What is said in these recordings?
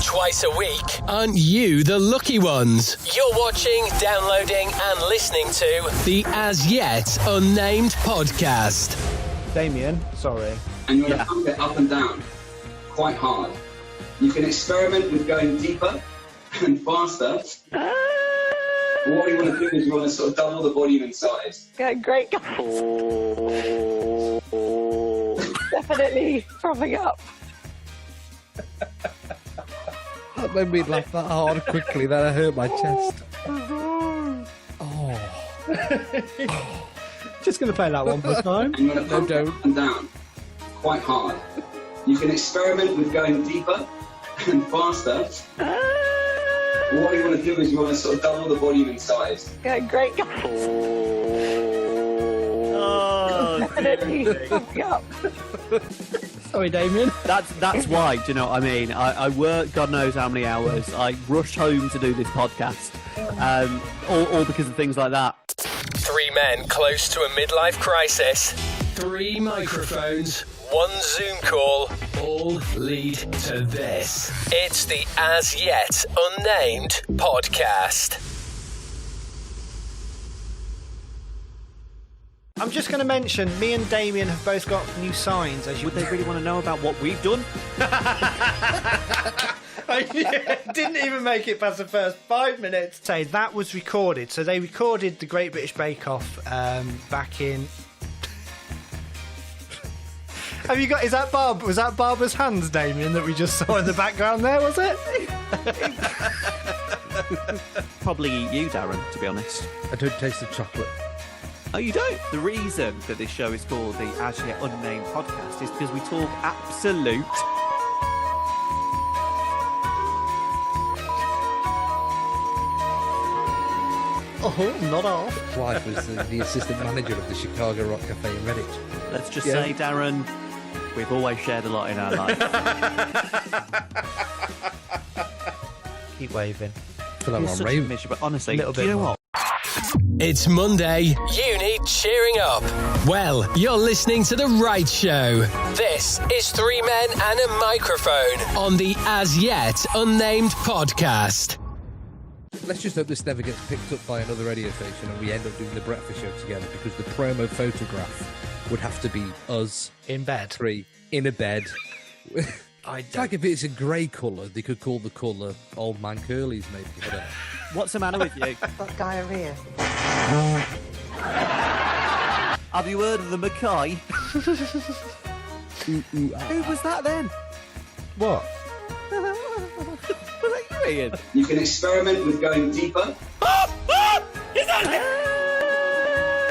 twice a week. Aren't you the lucky ones? You're watching, downloading and listening to the As Yet Unnamed podcast. Damien, sorry. And you're going to pump it up and down quite hard. You can experiment with going deeper and faster. But what we want to do is we want to sort of double the volume and size. Yeah, great. Definitely propping up. That made me laugh that hard quickly that I hurt my chest. Just going to play that one more time. And you're going to pump it up and down quite hard. You can experiment with going deeper and faster. But what we want to do is we want to sort of double the volume and size. Yeah, great. Definitely propping up. Sorry, Damien. That's why, do you know what I mean? I work God knows how many hours. I rush home to do this podcast. All because of things like that. 3 men close to a midlife crisis. 3 microphones. 1 Zoom call. All lead to this. It's the As Yet Unnamed podcast. I'm just going to mention, me and Damien have both got new signs. As you Would they really want to know about what we've done? didn't even make it past the first 5 minutes. Say that was recorded. So they recorded the Great British Bake Off back in. Have you got? Is that Barb? Was that Barbara's hands, Damien, that we just saw in the background there? Was it? Probably eat you, Darren, to be honest. I don't taste the chocolate. Oh, you don't? The reason that this show is called the As Yet Unnamed podcast is because we talk absolute... Oh, not off. Clive was the assistant manager of the Chicago Rock Cafe in Redditch. Let's just say, Darren, we've always shared a lot in our life. Keep waving. I feel like You're I'm such a raving. miserable... Honestly, Little do you bit know more. what? It's Monday. You need cheering up. Well, you're listening to the right show. This is 3 men and a microphone on the As Yet Unnamed podcast. Let's just hope this never gets picked up by another radio station and we end up doing the breakfast show together, because the promo photograph would have to be us In bed. 3 in a bed. I It's like if it's a grey colour, they could call the colour Old Man Curly's, maybe. I don't know. What's the matter with you? Got diarrhea. Have you heard of the Mackay? Who was that then? What? Was that you, Ian? You can experiment with going deeper. I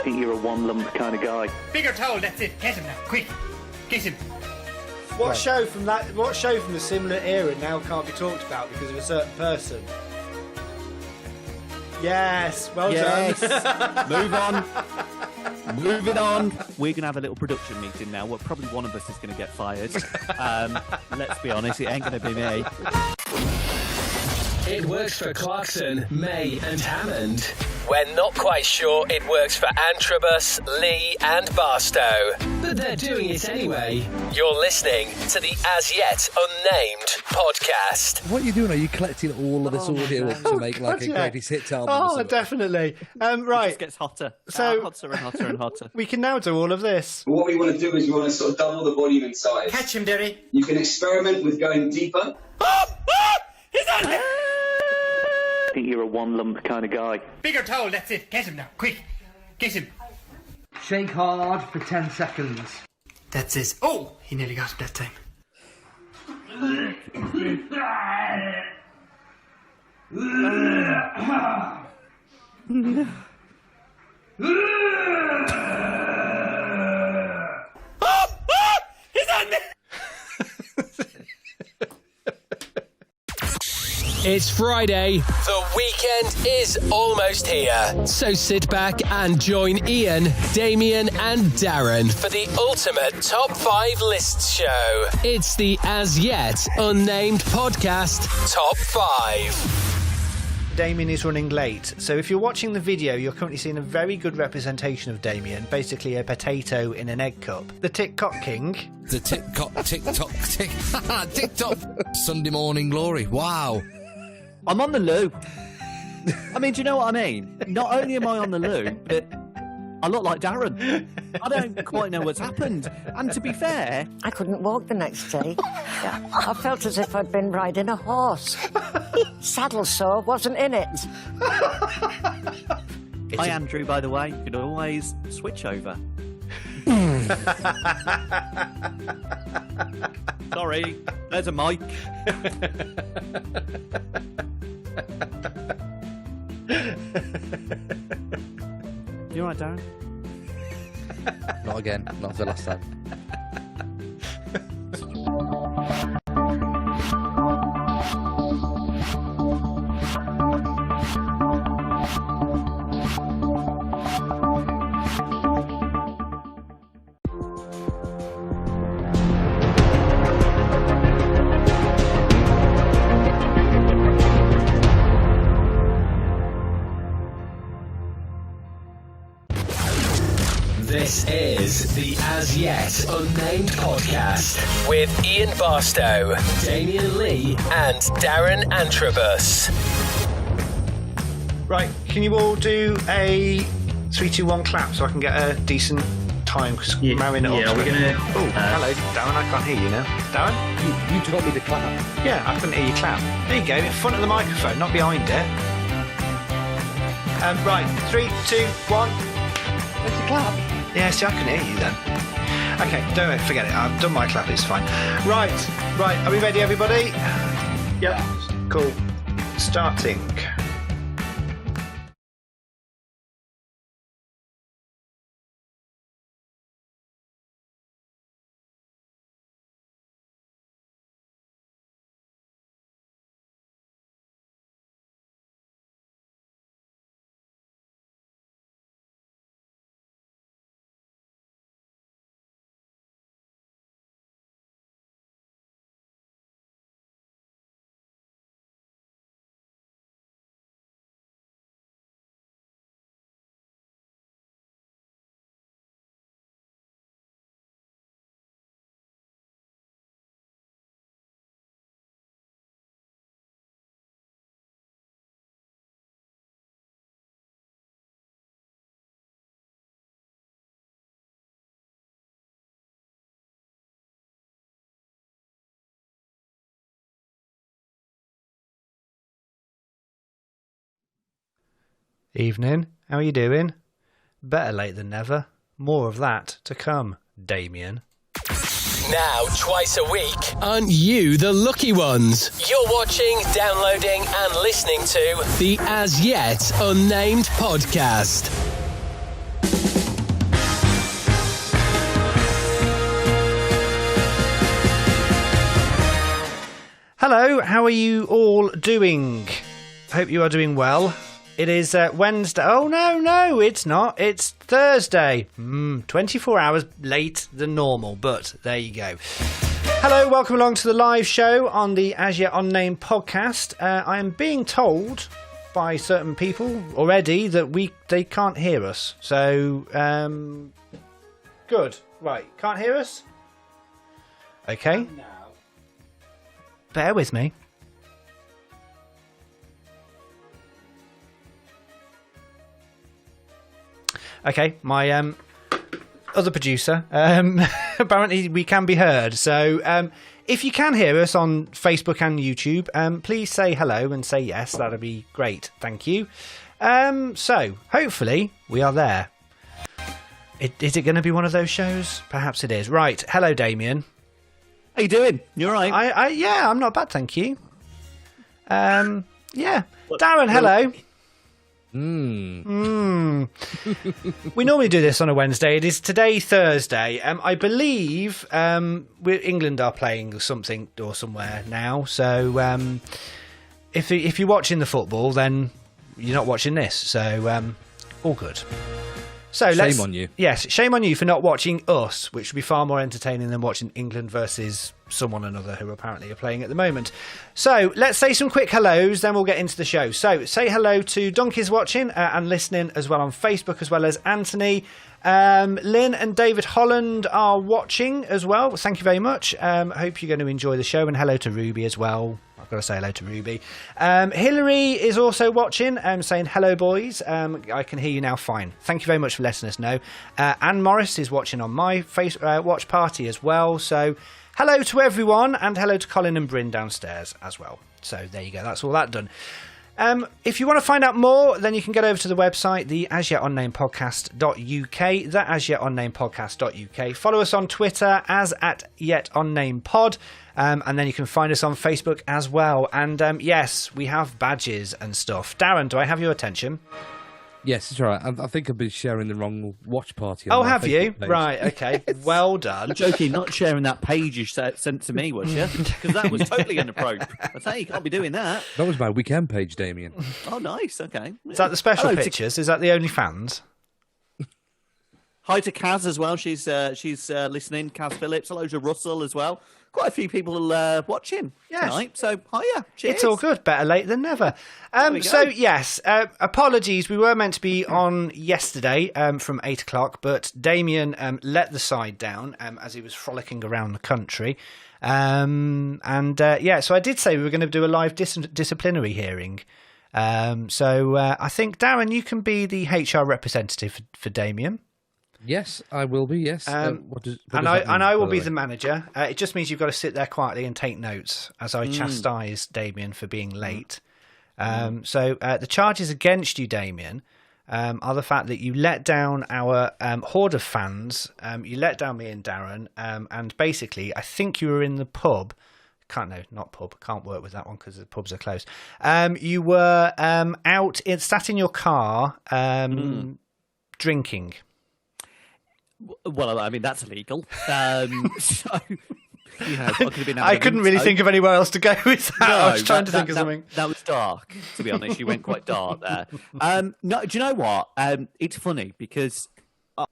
think you're a one lump kind of guy. Bigger towel, that's it. Get him now, quick. Get him. What show from a similar era now can't be talked about because of a certain person? Yes, well done. Move on. Moving on. We're going to have a little production meeting now. Well, probably one of us is going to get fired. Let's be honest, it ain't going to be me. It works for Clarkson, May and Hammond. We're not quite sure it works for Antrobus, Lee and Barstow. But they're doing it anyway. You're listening to the As Yet Unnamed podcast. What are you doing? Are you collecting all of this audio up to make like a greatest hits album? or Oh, something? definitely. It Right. just gets hotter. So- Hotter and hotter and hotter. We can now do all of this. But what we want to do is we want to sort of double the volume and size. Catch him, Derry. You can experiment with going deeper. I think you're a one lump kind of guy. Bigger towel, that's it. Get him now, quick. Get him. Shake hard for 10 seconds. That's it. Oh, he nearly got it that time. He's on me. It's Friday. The weekend is almost here. So sit back and join Ian, Damien and Darren for the ultimate top 5 lists show. It's the As Yet Unnamed podcast Top 5. Damien is running late. So if you're watching the video, you're currently seeing a very good representation of Damien, basically a potato in an egg cup. The TikTok king. The TikTok Sunday morning glory. Wow. I'm on the loo. I mean, do you know what I mean? Not only am I on the loo, but I look like Darren. I don't quite know what's happened. And to be fair... I couldn't walk the next day. Yeah, I felt as if I'd been riding a horse. Saddle sore wasn't in it. Hi, Andrew, by the way. You could always switch over. Sorry, there's a mic. You alright, Darren? Not again. Not the last time. This is the As Yet Unnamed podcast with Ian Barstow, Damien Lee, and Darren Antrobus. Right, can you all do a 3, 2, 1 clap so I can get a decent time? Yeah, marrying it up. we're gonna. Oh, hello, Darren. I can't hear you now. Darren? You told me to clap. Yeah, I couldn't hear you clap. There you go, in front of the microphone, not behind it. Right, 3, 2, 1. Let's clap. Yeah, see, I can hear you then. Okay, don't worry, forget it. I've done my clap, it's fine. Right, are we ready, everybody? Yep. Cool. Starting. Evening, how are you doing? Better late than never. More of that to come, Damien. Now, twice a week, aren't you the lucky ones? You're watching, downloading, and listening to the As Yet Unnamed podcast. Hello, how are you all doing? Hope you are doing well. It is Wednesday. Oh, no, it's not. It's Thursday. 24 hours late than normal, but there you go. Hello, welcome along to the live show on the As Yet Unnamed podcast. I am being told by certain people already that they can't hear us. So, good. Right, can't hear us? Okay. Bear with me. Okay, my other producer, apparently we can be heard. So if you can hear us on Facebook and YouTube, please say hello and say yes. That'd be great. Thank you. So hopefully we are there. Is it going to be one of those shows? Perhaps it is. Right. Hello, Damien. How you doing? You all right? Yeah, I'm not bad, thank you. Yeah. Darren, hello. We normally do this on a Wednesday. It is today Thursday. I believe England are playing something or somewhere now. So if you're watching the football, then you're not watching this. So all good. So shame on you. Yes, shame on you for not watching Us, which would be far more entertaining than watching England versus someone or another who apparently are playing at the moment. So let's say some quick hellos, then we'll get into the show. So say hello to Donkey's watching and listening as well on Facebook, as well as Anthony. Lynn and David Holland are watching as well. Thank you very much. Hope you're going to enjoy the show, and hello to Ruby as well. I've got to say hello to Ruby. Hillary is also watching, saying hello, boys. I can hear you now fine. Thank you very much for letting us know. Anne Morris is watching on my watch party as well. So hello to everyone, and hello to Colin and Bryn downstairs as well. So there you go. That's all that done. If you want to find out more, then you can get over to the website, the asyetUnnamedpodcast.uk, the asyetUnnamedpodcast.uk. Follow us on Twitter as @YetUnnamedPod, and then you can find us on Facebook as well. And yes, we have badges and stuff. Darren, do I have your attention? Yes, it's all right. I think I've been sharing the wrong watch party. Oh, have you? Page. Right, okay. Well done. I'm joking, not sharing that page you sent to me, was you? Because that was totally inappropriate. I say you can't be doing that. That was my weekend page, Damien. Oh, nice. Okay. Is that the special pictures? Is that the only fans? Hi to Kaz as well. She's listening. Kaz Phillips. Hello to Russell as well. Quite a few people watching tonight. So, hiya. Cheers. It's all good. Better late than never. So, yes, apologies. We were meant to be on yesterday from 8 o'clock, but Damien let the side down as he was frolicking around the country. So I did say we were going to do a live disciplinary hearing. So I think, Darren, you can be the HR representative for Damien. Yes, I will be. Yes, what does I will be the manager. It just means you've got to sit there quietly and take notes as I chastise Damien for being late. So the charges against you, Damien, are the fact that you let down our horde of fans. You let down me and Darren, and basically, I think you were in the pub. Not pub. Can't work with that one because the pubs are closed. You were sat in your car, drinking. Well, I mean, that's illegal. So, I couldn't really think of anywhere else to go with that. No, I was trying to think of something. That was dark, to be honest. You went quite dark there. No, do you know what? It's funny because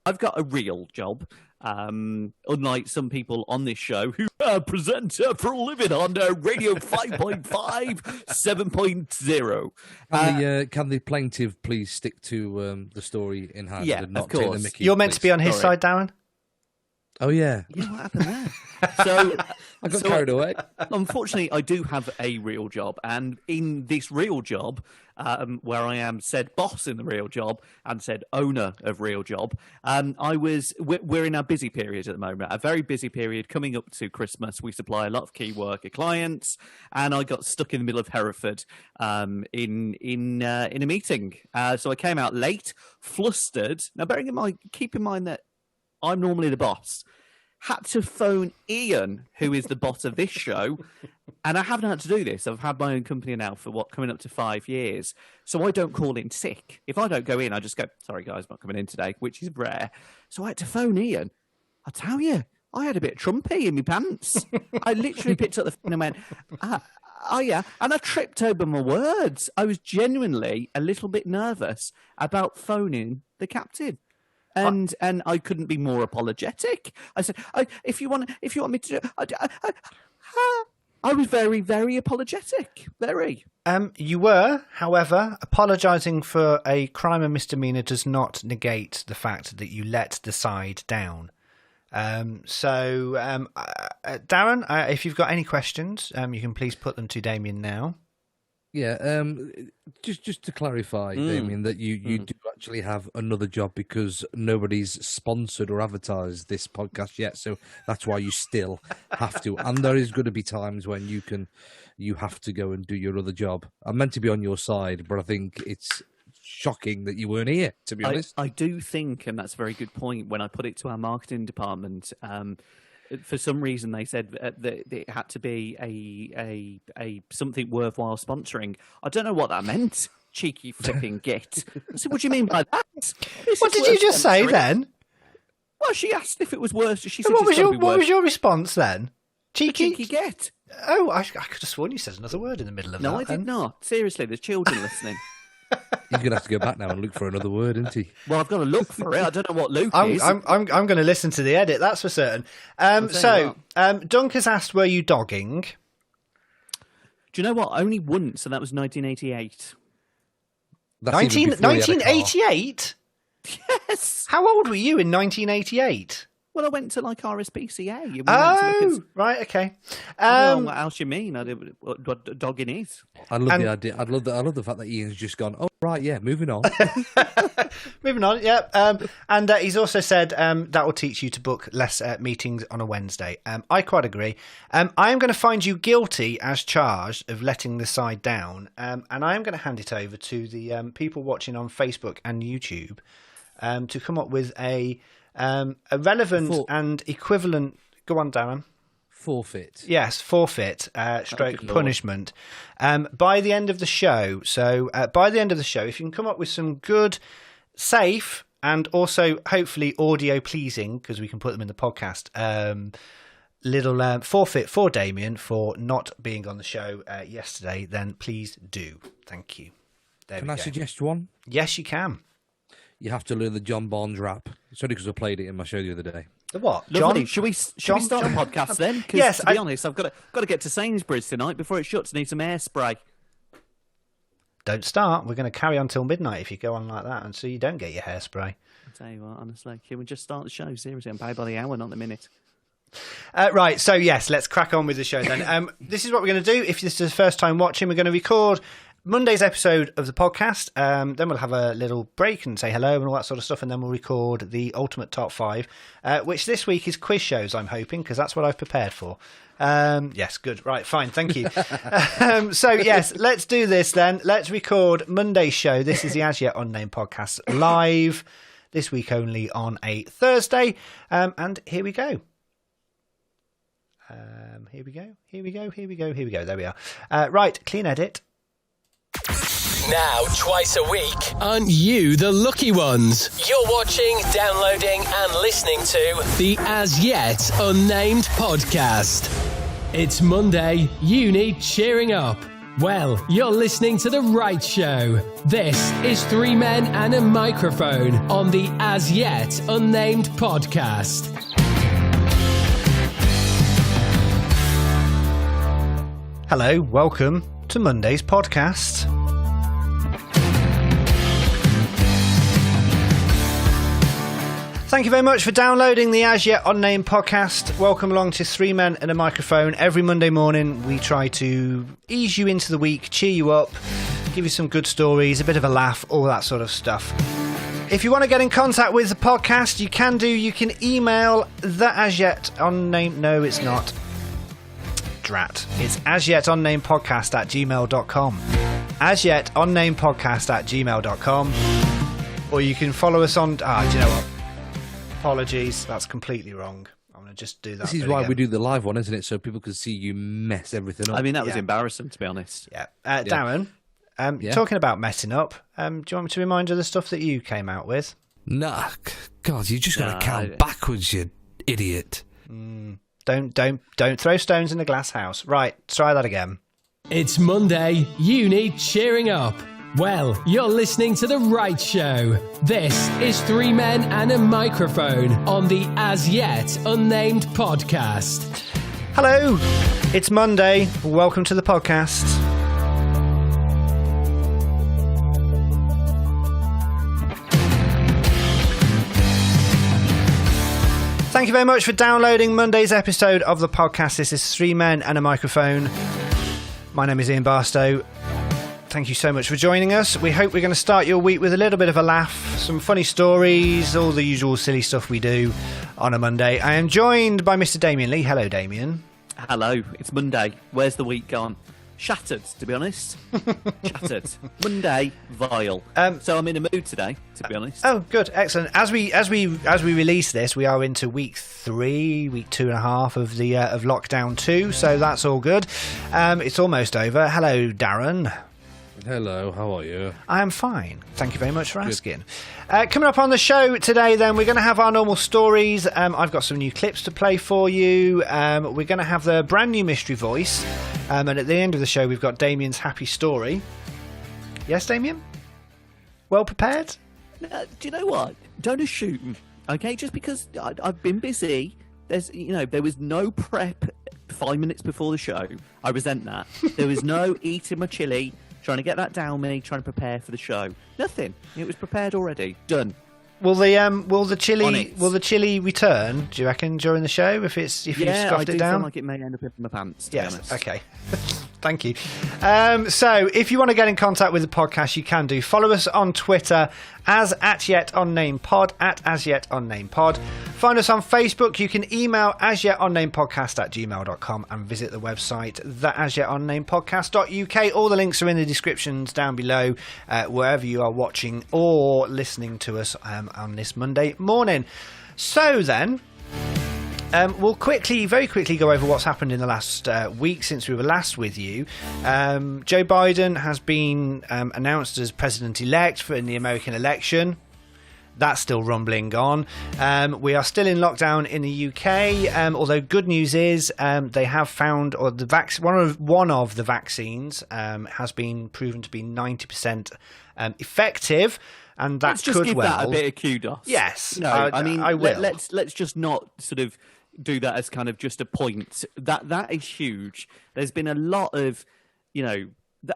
I've got a real job. Unlike some people on this show who present for a living on Radio 5.5, 7.0. Can the plaintiff please stick to the story in hand and not of course. take the mickey? You're meant to be on his side, Darren? Oh, yeah. Yeah, what happened there? So I got carried away. Unfortunately, I do have a real job. And in this real job, where I am said boss in the real job and said owner of real job, we're in our busy period at the moment, a very busy period coming up to Christmas. We supply a lot of key worker clients, and I got stuck in the middle of Hereford in a meeting. So I came out late, flustered. Now, keep in mind that I'm normally the boss. Had to phone Ian, who is the boss of this show, and I haven't had to do this. I've had my own company now for coming up to 5 years, so I don't call in sick. If I don't go in, I just go, sorry guys, not coming in today, which is rare. So I had to phone Ian. I tell you, I had a bit of Trumpy in my pants. I literally picked up the phone and went, oh yeah, and I tripped over my words. I was genuinely a little bit nervous about phoning the captain. And I couldn't be more apologetic. I said, if you want me to do I was very, very apologetic. Very. You were, however, apologising for a crime and misdemeanour does not negate the fact that you let the side down. Darren, if you've got any questions, you can please put them to Damien now. Yeah, just to clarify, Damien, that you do actually have another job because nobody's sponsored or advertised this podcast yet, so that's why you still have to. And there is going to be times when you have to go and do your other job. I'm meant to be on your side, but I think it's shocking that you weren't here, to be honest. I do think, and that's a very good point, when I put it to our marketing department, for some reason they said that it had to be a something worthwhile sponsoring. I don't know what that meant. Cheeky flipping git. I said, what do you mean by that? What did you just say then? Well, she asked if it was worth. She said, what was your response then? Cheeky git. Oh, I could have sworn you said another word in the middle of that. No, I did not. Seriously, there's children listening. He's going to have to go back now and look for another word, isn't he? Well, I've got to look for it. I don't know what Luke is. I'm going to listen to the edit. That's for certain. Dunk has asked, "Were you dogging?" Do you know what? Only once, and that was 1988. 1988? Yes. How old were you in 1988? Well, I went to like RSPCA. Right, okay. What else you mean? I did what dogging is. I love the idea. I love the fact that Ian's just gone. Oh right, yeah. Moving on. Moving on. Yeah. And he's also said that will teach you to book less meetings on a Wednesday. I quite agree. I am going to find you guilty as charged of letting the side down, and I am going to hand it over to the people watching on Facebook and YouTube to come up with a relevant and equivalent. Go on, Darren. Forfeit. Yes, forfeit, stroke punishment. By the end of the show. So by the end of the show, if you can come up with some good, safe, and also hopefully audio pleasing, because we can put them in the podcast, little forfeit for Damien for not being on the show yesterday, then please do. Thank you. Can I suggest one? Yes, you can. You have to learn the John Barnes rap. It's only because I played it in my show the other day. The what? Lovely. Should we start the podcast then? Because yes, to be honest, I've got to get to Sainsbury's tonight before it shuts. Need some hairspray. Don't start. We're going to carry on till midnight if you go on like that, and so you don't get your hairspray. I'll tell you what, honestly, can we just start the show? Seriously, I'm paid by the hour, not the minute. Right, so yes, let's crack on with the show then. This is what we're going to do. If this is the first time watching, we're going to record Monday's episode of the podcast. Then we'll have a little break and say hello and all that sort of stuff, and then we'll record the ultimate top 5, which this week is quiz shows, I'm hoping, because that's what I've prepared for. Yes, good. Right, fine, thank you. So yes, let's do this then. Let's record Monday's show. This is the As Yet Unnamed podcast live, this week only on a Thursday. And here we go. Here we go. There we are. Right, clean edit. Now, twice a week, aren't you the lucky ones? You're watching, downloading, and listening to the As Yet Unnamed podcast. It's Monday. You need cheering up. Well, you're listening to the right show. This is 3 men and a microphone on the As Yet Unnamed podcast. Hello, welcome to Monday's podcast. Thank you very much for downloading the As Yet Unnamed podcast. Welcome along to 3 men and a microphone. Every Monday morning we try to ease you into the week, cheer you up, give you some good stories, a bit of a laugh, all that sort of stuff. If you want to get in contact with the podcast, you can do. You can email the As Yet Unnamed. No, it's not. Drat. It's asyetunnamedpodcast@gmail.com. asyetunnamedpodcast@gmail.com. Or you can follow us on... do you know what? Apologies, that's completely wrong. I'm going to just do that. This is why we do the live one, isn't it? So people can see you mess everything up. I mean, that was embarrassing, to be honest. Yeah. Darren, talking about messing up, do you want me to remind you of the stuff that you came out with? Nah, God, you just got to count backwards, you idiot. Don't throw stones in the glass house. Right, try that again. It's Monday. You need cheering up. Well, you're listening to the right show. This is 3 men and a microphone on the As Yet Unnamed podcast. Hello, it's Monday. Welcome to the podcast. Thank you very much for downloading Monday's episode of the podcast. This is 3 men and a microphone. My name is Ian Barstow. Thank you so much for joining us. We hope we're going to start your week with a little bit of a laugh, some funny stories, all the usual silly stuff we do on a Monday. I am joined by Mr. Damien Lee. Hello, Damien. Hello, it's Monday. Where's the week gone? Shattered, to be honest. Shattered. Monday, vile. So I'm in a mood today, to be honest. Oh, good, excellent. As we release this, we are into week 3, week 2.5 of the of lockdown 2. So that's all good. It's almost over. Hello, Darren. Hello, how are you? I am fine. Thank you very much for asking. Coming up on the show today, then, we're going to have our normal stories. I've got some new clips to play for you. We're going to have the brand new mystery voice. And at the end of the show, we've got Damien's happy story. Yes, Damien? Well prepared? Do you know what? Don't assume, okay? Just because I've been busy, there was no prep 5 minutes before the show. I resent that. There was no eating my chili, trying to get that down me, trying to prepare for the show. Nothing. It was prepared already. Done. Will the chili return? Do you reckon during the show if you've scuffed it down? I do feel like it may end up in my pants. To be honest. Okay. Thank you. So if you want to get in contact with the podcast, you can do. Follow us on Twitter as @YetUnnamedPod, @AsYetUnnamedPod. Find us on Facebook. You can email asyetUnnamedPodcast@gmail.com and visit the website, asyetUnnamedPodcast.uk. All the links are in the descriptions down below, wherever you are watching or listening to us on this Monday morning. So then, we'll very quickly go over what's happened in the last week since we were last with you. Joe Biden has been announced as president-elect in the American election. That's still rumbling on. We are still in lockdown in the UK, although good news is they have found, or one of the vaccines has been proven to be 90% effective. And that let's just give that a bit of kudos. Yes, no, I will. Let's just not sort of do that as kind of just a point. That is huge. There's been a lot of,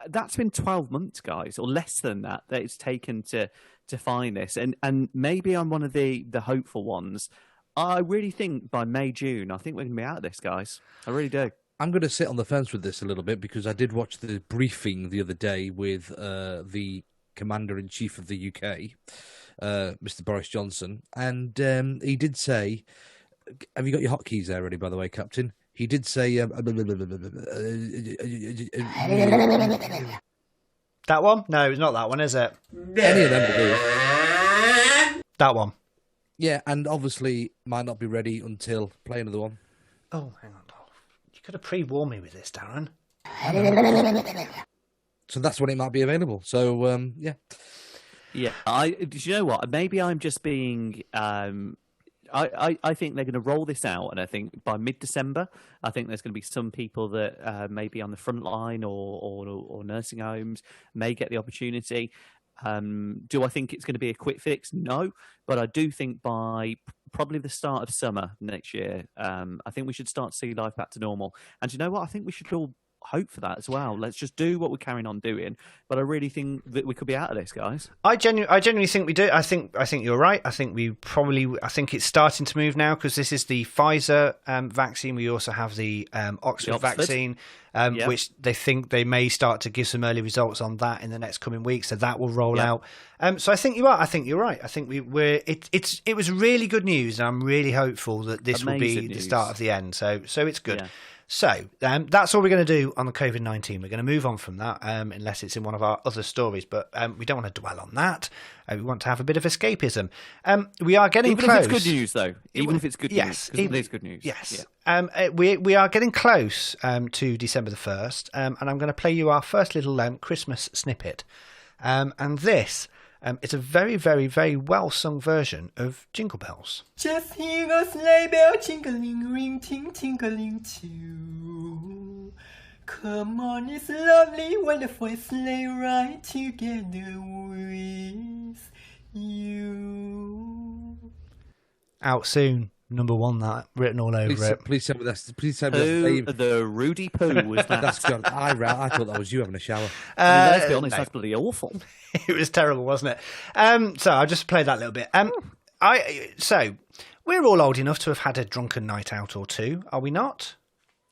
that's been 12 months, guys, or less than that it's taken to find this. And maybe I'm one of the hopeful ones. I really think by May, June, I think we're going to be out of this, guys. I really do. I'm going to sit on the fence with this a little bit because I did watch the briefing the other day with the Commander-in-Chief of the UK, Mr. Boris Johnson, and he did say, have you got your hotkeys there ready, by the way, Captain? He did say... that one? No, it's not that one, is it? Any of them will do. That one. Yeah, and obviously might not be ready until... Play another one. Oh, hang on. You could have pre-warned me with this, Darren. So that's when it might be available. So, yeah. Yeah, do you know what? Maybe I'm just being... I think they're going to roll this out, and I think by mid-December, I think there's going to be some people that may be on the front line or nursing homes may get the opportunity. Do I think it's going to be a quick fix? No, but I do think by probably the start of summer next year, I think we should start to see life back to normal. And you know what? I think we should all hope for that as well. Let's just do what we're carrying on doing. But I really think that we could be out of this, guys. I genuinely think we do. I think you're right. I think it's starting to move now because this is the Pfizer vaccine. We also have the Oxford vaccine, which they think they may start to give some early results on that in the next coming weeks. So that will roll out. So I think you are. I think you're right. I think it was really good news, and I'm really hopeful that this will be the start of the end. So it's good. Yeah. So that's all we're going to do on the COVID-19. We're going to move on from that unless it's in one of our other stories. But we don't want to dwell on that. We want to have a bit of escapism. We are getting close. Even if it's good news, though. Even if it's good news. It is good news. Yes. Yeah. We are getting close to December the 1st. And I'm going to play you our first little Christmas snippet. And this... it's a very, very, very well-sung version of Jingle Bells. Just hear a sleigh bell jingling, ring, ting, tingling too. Come on, it's lovely, wonderful sleigh ride together with you. Out soon. Number one, that written all over it. Please tell me that's. Please tell me that's the Rudy Poo was that. That's good. I thought that was you having a shower. Let's be honest, that's bloody awful. It was terrible, wasn't it? So I'll just play that little bit. So we're all old enough to have had a drunken night out or two, are we not?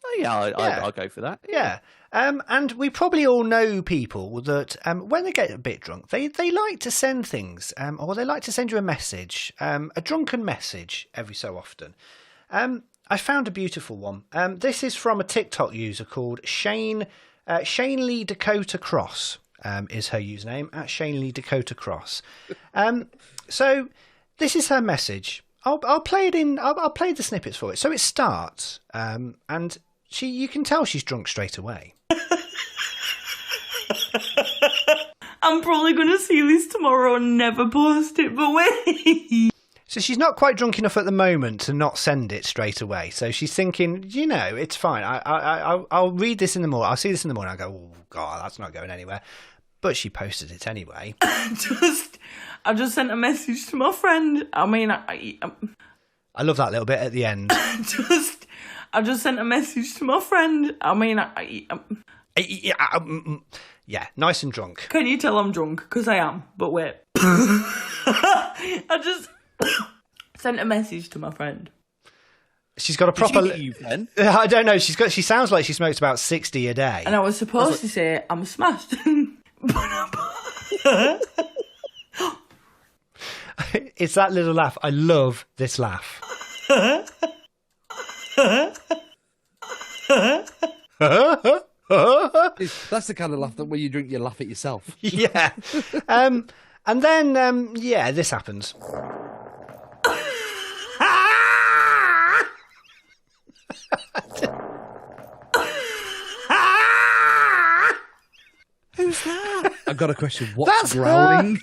Oh yeah, I'll go for that. Yeah. And we probably all know people that when they get a bit drunk, they like to send things, or they like to send you a message, a drunken message every so often. I found a beautiful one. This is from a TikTok user called Shane Lee Dakota Cross. Is her username at Shane Lee Dakota Cross. So this is her message. I'll play it in. I'll play the snippets for it. So it starts, and you can tell she's drunk straight away. I'm probably going to see this tomorrow and never post it, but wait. So she's not quite drunk enough at the moment to not send it straight away. So she's thinking, it's fine. I'll read this in the morning. I'll see this in the morning. I go, oh, God, that's not going anywhere. but she posted it anyway. I just sent a message to my friend. I mean, I love that little bit at the end. I just sent a message to my friend. I mean, yeah, nice and drunk. Can you tell I'm drunk? Because I am, but wait. I just sent a message to my friend. She's got a proper... Did you then? I don't know. She sounds like she smokes about 60 a day. And I was supposed to say, I'm smashed. It's that little laugh. I love this laugh. That's the kind of laugh that when you drink, you laugh at yourself. Yeah. And then, this happens. Who's that? I've got a question. What's That's growling?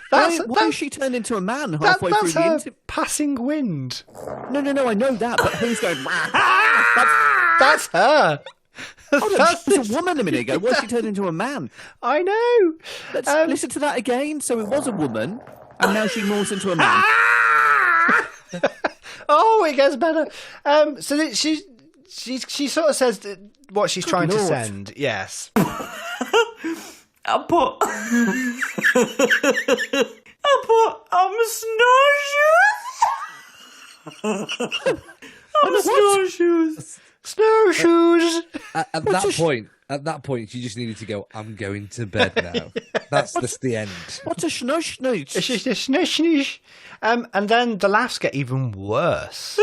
Why has she turned into a man halfway through the interview? Passing wind. No, I know that, but who's going... That's her. She was a woman a minute ago. Why has she turned into a man? I know. Let's listen to that again. So it was a woman, and now she morphs into a man. Oh, it gets better. So that she sort of says what she's trying to send. Yes. I'm snowshoes. Snowshoes. At that point, you just needed to go, I'm going to bed now. That's the end. What's a snoosh? It's just a snoosh. And then the laughs get even worse.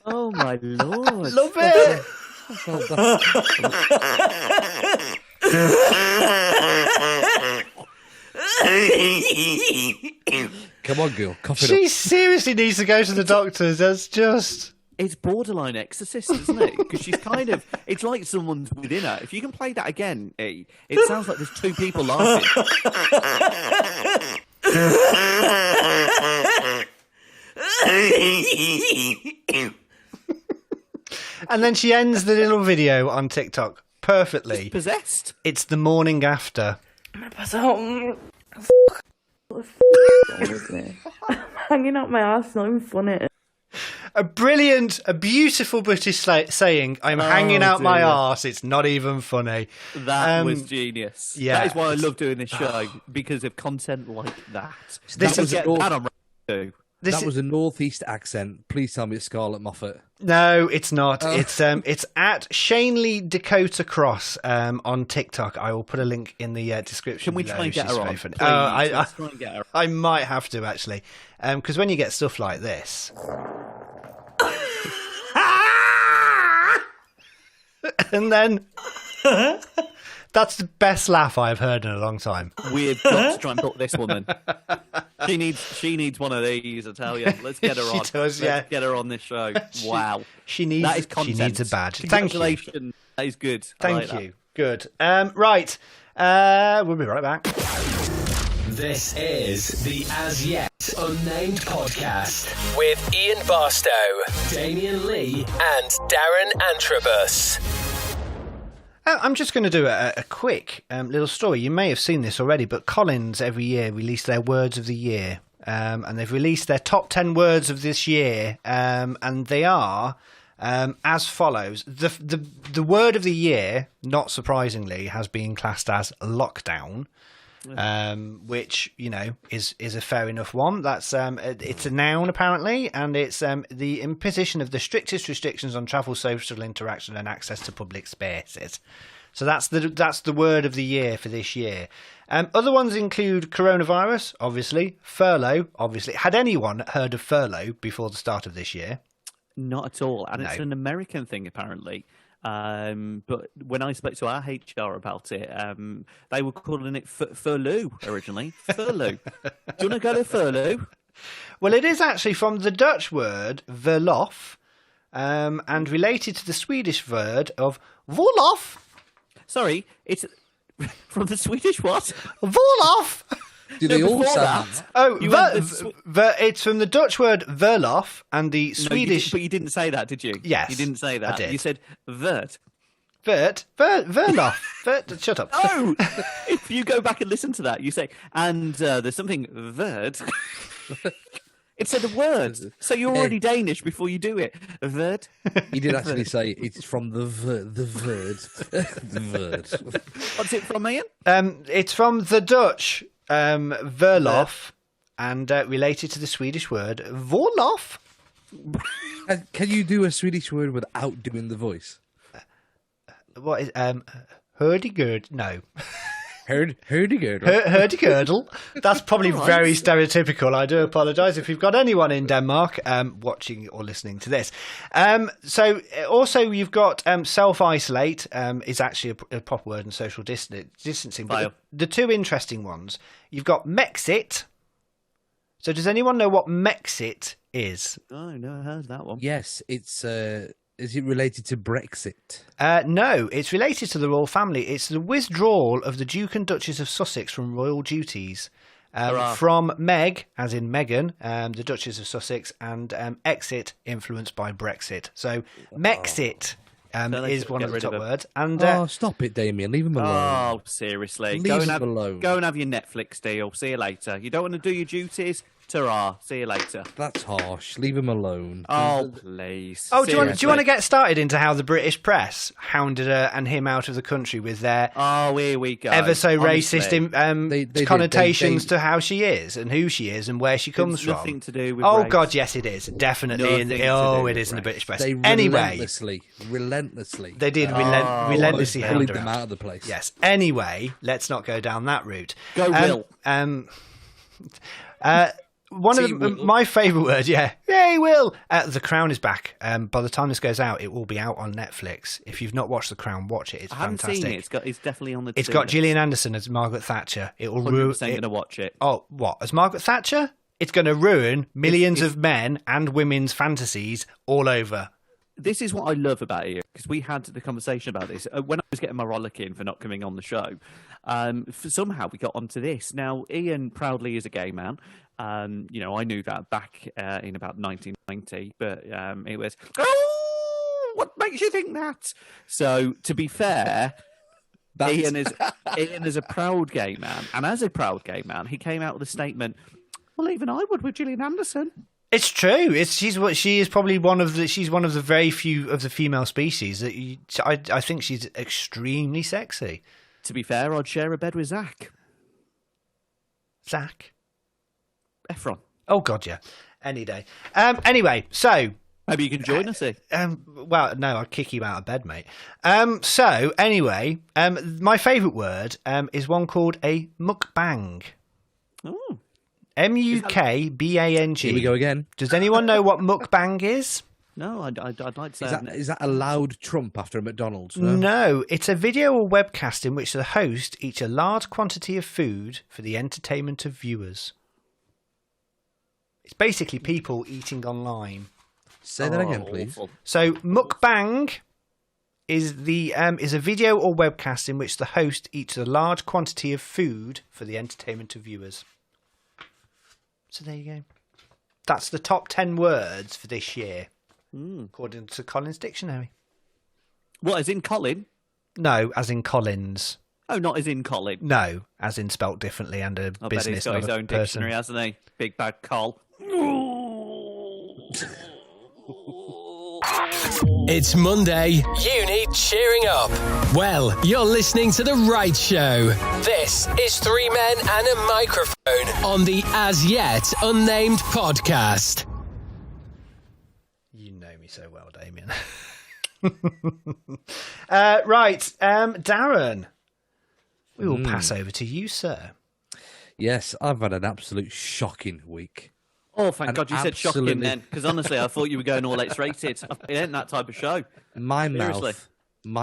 Oh my lord! Love it. Come on, girl, cough it She up. seriously needs to go to the doctors. That's just... It's borderline Exorcist, isn't it? Because she's kind of... It's like someone's within her. If you can play that again, it sounds like there's two people laughing. And then she ends the little video on TikTok perfectly. She's possessed. It's the morning after. I'm gonna pass out. I'm hanging out my ass, not even funny. A beautiful British saying, I'm hanging out my arse, it's not even funny. That was genius. Yeah. That is why I love doing this show, because of content like that. This is that on radio. That was a northeast accent. Please tell me it's Scarlett Moffat. No, it's not. It's at Shanley Dakota Cross on TikTok. I will put a link in the description. Can we try and get her on? Please, Let's try and get her on. I might have to actually, because when you get stuff like this, and then that's the best laugh I've heard in a long time. We've got to try and book this woman. She needs one of these, I tell you. Let's get her on. She does, Let's get her on this show. Wow. She needs a badge. Thank you. Congratulations. That is good. Thank you. Good. Right. We'll be right back. This is the As Yet Unnamed podcast with Ian Barstow, Damien Lee, and Darren Antrobus. I'm just going to do a quick little story. You may have seen this already, but Collins every year release their words of the year, and they've released their top 10 words of this year, and they are as follows. The word of the year, not surprisingly, has been classed as lockdown. Which is a fair enough one. That's it's a noun apparently, and it's the imposition of the strictest restrictions on travel, social interaction, and access to public spaces. So that's the word of the year for this year. Other ones include coronavirus, obviously, furlough, obviously. Had anyone heard of furlough before the start of this year? Not at all, and No. it's an American thing apparently. But when I spoke to our HR about it, they were calling it furlough originally. Furlough. Do you want to go to furlough? Well, it is actually from the Dutch word verlof, and related to the Swedish word of vorlof. Sorry, it's from the Swedish what? Vorlof. Do they all before sound? that, Oh, you had the it's from the Dutch word verlof and the Swedish. but you didn't say that, did you? Yes, You didn't say that. I did. You said vert. Verlof. Shut up. No! If you go back and listen to that, you say, and there's something vert. It said a word. So you're already Danish before you do it. Vert. He did actually say it's from the word. The word. What's it from, Ian? It's from the Dutch verlof and related to the Swedish word vorlof. Can you do a Swedish word without doing the voice? What is hurdy-gurd? No. Hurdy-gurd. Hurdy-girdle. That's probably very stereotypical. I do apologise if you've got anyone in Denmark watching or listening to this. So also you've got self-isolate is actually a proper word in social distancing. But the two interesting ones, you've got Mexit. So does anyone know what Mexit is? Oh, I never heard that one. Yes, it's... Is it related to Brexit? No, it's related to the royal family. It's the withdrawal of the Duke and Duchess of Sussex from royal duties. From Meg, as in Meghan, the Duchess of Sussex, and exit, influenced by Brexit. So Mexit is one of the top words. And stop it, Damien. Leave him alone. Oh, seriously. Leave him alone. Go and have your Netflix deal. See you later. You don't want to do your duties? Ta-ra. See you later. That's harsh. Leave him alone. Oh, please. Oh, do you want to get started into how the British press hounded her and him out of the country with their here we go. ever so Honestly. racist connotations to how she is and who she is and where she comes from? Nothing to do with race. God, yes, it is. Definitely. It is in the British press. They relentlessly. They did relentlessly hound her them out of the place. Yes. Anyway, let's not go down that route. Go, Will. One of my favourite words, Yay, Will! The Crown is back. By the time this goes out, it will be out on Netflix. If you've not watched The Crown, watch it. It's fantastic. I haven't seen it. It's definitely on the It's got Gillian Anderson as Margaret Thatcher. It will ruin. 100% going to watch it. Oh, what? As Margaret Thatcher? It's going to ruin millions of men and women's fantasies all over. This is what I love about it, because we had the conversation about this. When I was getting my rollicking for not coming on the show, somehow we got onto this. Now, Ian proudly is a gay man. I knew that back in about 1990, but it was, what makes you think that? So, to be fair, Ian is a proud gay man. And as a proud gay man, he came out with a statement, well, even I would with Gillian Anderson. It's true. She is probably one of the very few of the female species that I think she's extremely sexy. To be fair, I'd share a bed with Zach. Zach Efron. Oh God, yeah. Any day. Anyway, so maybe you can join us. Well, no, I'd kick you out of bed, mate. So anyway, my favourite word is one called a mukbang. Oh. MUKBANG. Here we go again. Does anyone know what mukbang is? No, I'd like to say. Is that a loud Trump after a McDonald's? No, it's a video or webcast in which the host eats a large quantity of food for the entertainment of viewers. It's basically people eating online. Say that again, please. Awful. So mukbang is a video or webcast in which the host eats a large quantity of food for the entertainment of viewers. So there you go. That's the top 10 words for this year, according to Collins Dictionary. What, as in Colin? No, as in Collins. Oh, not as in Colin? No, as in spelt differently and a I business, bet he's got not his a own person. dictionary, hasn't he? Big bad Col. It's Monday. You need cheering up. Well, you're listening to the right show. This is Three Men and a Microphone on the As Yet Unnamed podcast. You know me so well, Damien. Right, Darren. We will pass over to you, sir. Yes, I've had an absolute shocking week. Oh, thank God you said shocking then, because honestly, I thought you were going all X-rated. It ain't that type of show. My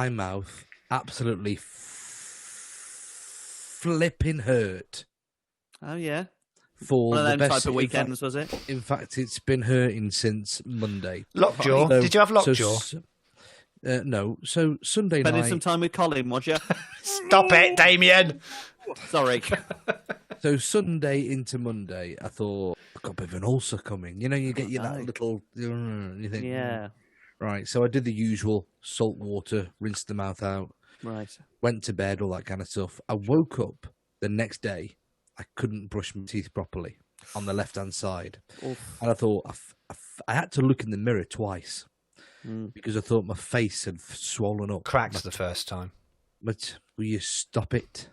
mouth absolutely flipping hurt. Oh, yeah? For one of them the best, type of weekends, was it? In fact, it's been hurting since Monday. Lockjaw? So, did you have lockjaw? No. So Sunday night... Spending some time with Colin, was you? Stop it, Damien! Sorry. So Sunday into Monday, I thought, I've got a bit of an ulcer coming. You know, you get that little, you think, Yeah. Right, so I did the usual salt water, rinsed the mouth out. Right. Went to bed, all that kind of stuff. I woke up the next day, I couldn't brush my teeth properly on the left-hand side. Oof. And I thought, I had to look in the mirror twice Mm. because I thought my face had swollen up. Cracked the first time. But will you stop it?